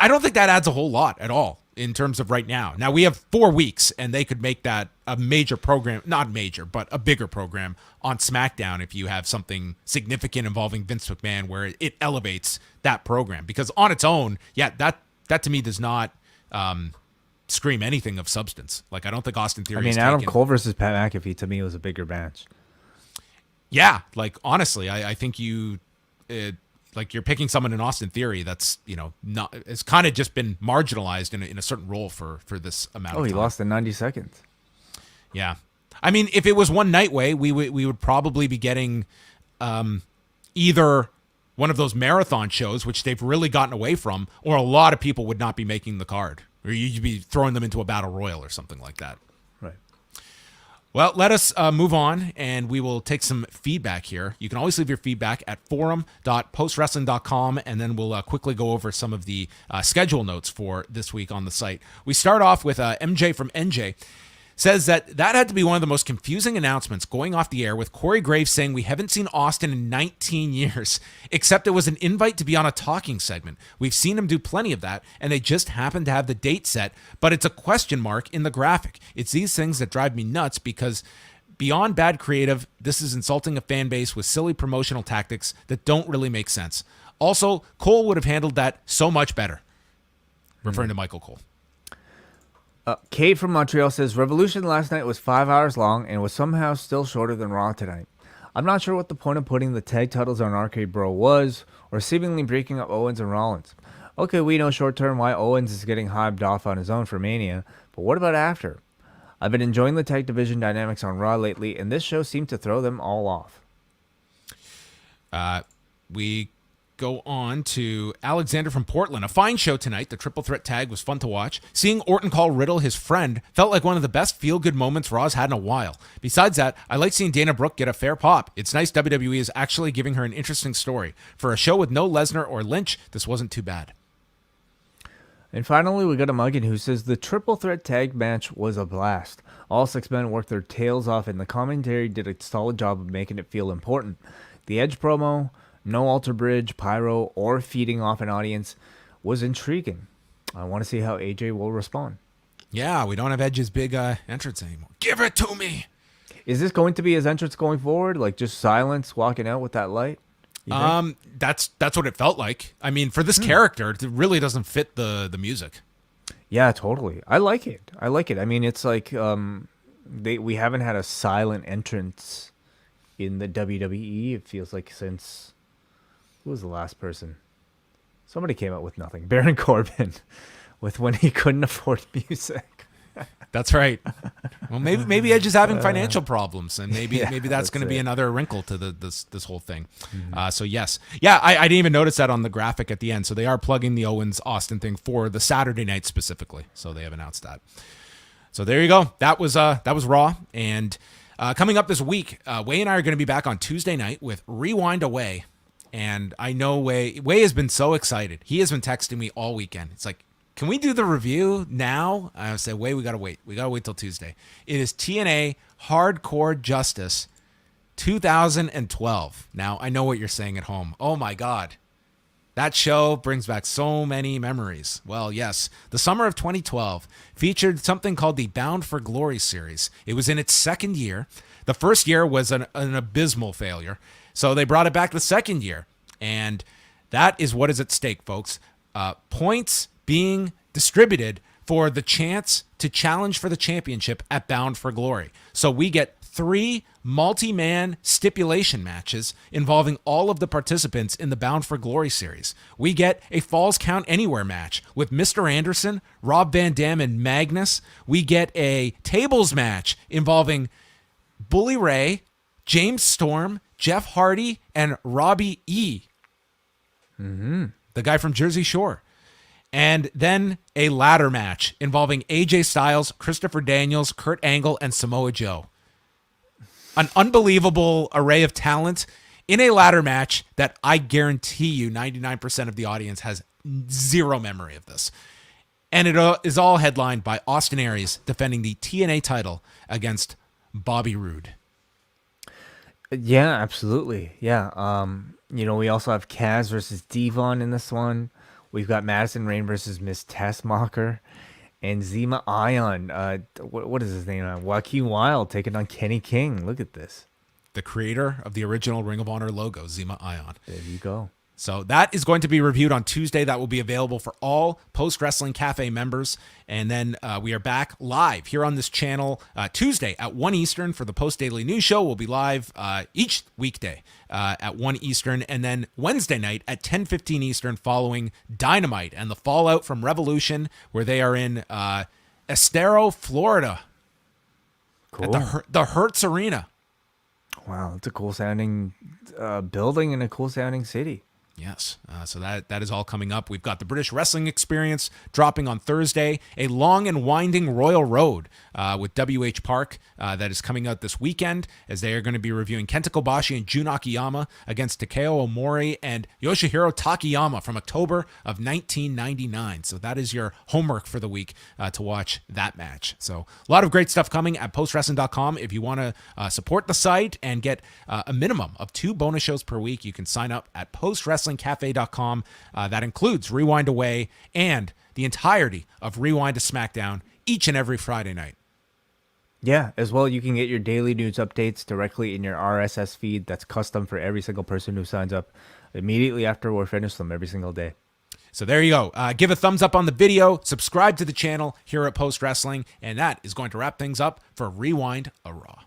don't think that adds a whole lot at all in terms of right now. Now we have 4 weeks and they could make that a major program, not major, but a bigger program on SmackDown if you have something significant involving Vince McMahon where it elevates that program. Because on its own, that to me does not scream anything of substance. Like, I don't think Austin Theory Adam Cole versus Pat McAfee to me was a bigger match. Yeah, like honestly, I think you're picking someone in Austin Theory that's not, it's kind of just been marginalized in a certain role for this amount of time. He lost in 90 seconds. Yeah, I mean, if it was one night way, we would probably be getting either one of those marathon shows, which they've really gotten away from, or a lot of people would not be making the card, or you'd be throwing them into a battle royal or something like that. Right. Well, let us move on, and we will take some feedback here. You can always leave your feedback at forum.postwrestling.com, and then we'll quickly go over some of the schedule notes for this week on the site. We start off with MJ from NJ. Says that had to be one of the most confusing announcements going off the air, with Corey Graves saying we haven't seen Austin in 19 years, except it was an invite to be on a talking segment. We've seen him do plenty of that, and they just happen to have the date set, but it's a question mark in the graphic. It's these things that drive me nuts, because beyond bad creative, this is insulting a fan base with silly promotional tactics that don't really make sense. Also, Cole would have handled that so much better. Referring to Michael Cole. Kate from Montreal says, Revolution last night was 5 hours long and was somehow still shorter than Raw tonight. I'm not sure what the point of putting the tag titles on Arcade Bro was, or seemingly breaking up Owens and Rollins. Okay, we know short term why Owens is getting hyped off on his own for Mania, but what about after? I've been enjoying the tag division dynamics on Raw lately, and this show seemed to throw them all off. We go on to Alexander from Portland. A fine show tonight. The triple threat tag was fun to watch. Seeing Orton call Riddle his friend felt like one of the best feel-good moments Raw's had in a while. Besides that, I like seeing Dana Brooke get a fair pop. It's nice WWE is actually giving her an interesting story. For a show with no Lesnar or Lynch, this wasn't too bad. And finally, we got a Muggin who says the triple threat tag match was a blast. All 6 men worked their tails off, and the commentary did a solid job of making it feel important. The Edge promo, no alter bridge, pyro, or feeding off an audience, was intriguing. I want to see how AJ will respond. Yeah, we don't have Edge's big entrance anymore. Give it to me. Is this going to be his entrance going forward? Like just silence, walking out with that light? That's what it felt like. I mean, for this character, it really doesn't fit the music. Yeah, totally. I like it. I mean, it's like we haven't had a silent entrance in the WWE. It feels like since who was the last person? Somebody came out with nothing. Baron Corbin, with when he couldn't afford music. That's right. Well, maybe Edge is having financial problems, and maybe that's going to be another wrinkle to this whole thing. So yes, yeah, I didn't even notice that on the graphic at the end. So they are plugging the Owens Austin thing for the Saturday night specifically. So they have announced that. So there you go. That was Raw, and coming up this week, Wai and I are going to be back on Tuesday night with Rewind Away, and I know Wai has been so excited. He has been texting me all weekend. It's like, can we do the review now? I said, we got to wait. We got to wait till Tuesday. It is TNA Hardcore Justice 2012. Now, I know what you're saying at home. Oh, my God. That show brings back so many memories. Well, yes. The summer of 2012 featured something called the Bound for Glory series. It was in its second year. The first year was an abysmal failure. So they brought it back the second year. And that is what is at stake, folks. Points being distributed for the chance to challenge for the championship at Bound for Glory. So we get 3 multi-man stipulation matches involving all of the participants in the Bound for Glory series. We get a Falls Count Anywhere match with Mr. Anderson, Rob Van Dam, and Magnus. We get a tables match involving Bully Ray, James Storm, Jeff Hardy, and Robbie E. The guy from Jersey Shore. And then a ladder match involving AJ Styles, Christopher Daniels, Kurt Angle, and Samoa Joe. An unbelievable array of talent in a ladder match that I guarantee you 99% of the audience has zero memory of this. And it is all headlined by Austin Aries defending the TNA title against Bobby Roode. Yeah, absolutely. Yeah. We also have Kaz versus Devon in this one. We've got Madison Rayne versus Miss Tessmacher, and Zema Ion. What is his name? Joaquin Wilde taking on Kenny King. Look at this. The creator of the original Ring of Honor logo, Zema Ion. There you go. So that is going to be reviewed on Tuesday. That will be available for all Post Wrestling Cafe members. And then we are back live here on this channel Tuesday at 1 Eastern for the Post Daily News Show. We'll be live each weekday at 1 Eastern. And then Wednesday night at 10:15 Eastern following Dynamite and the fallout from Revolution, where they are in Estero, Florida. Cool. At the Hertz Arena. Wow, it's a cool sounding building in a cool sounding city. Yes. So that is all coming up. We've got the British Wrestling Experience dropping on Thursday, a long and winding Royal Road with WH Park that is coming out this weekend, as they are going to be reviewing Kenta Kobashi and Jun Akiyama against Takeo Omori and Yoshihiro Takayama from October of 1999. So that is your homework for the week to watch that match. So a lot of great stuff coming at postwrestling.com. If you want to support the site and get a minimum of 2 bonus shows per week, you can sign up at postwrestlingcafe.com. That includes Rewind Away and the entirety of Rewind to SmackDown each and every Friday night. Yeah, as well, you can get your daily news updates directly in your RSS feed that's custom for every single person who signs up immediately after we're finished them every single day. So there you go. Give a thumbs up on the video, subscribe to the channel here at Post Wrestling, and that is going to wrap things up for Rewind a Raw.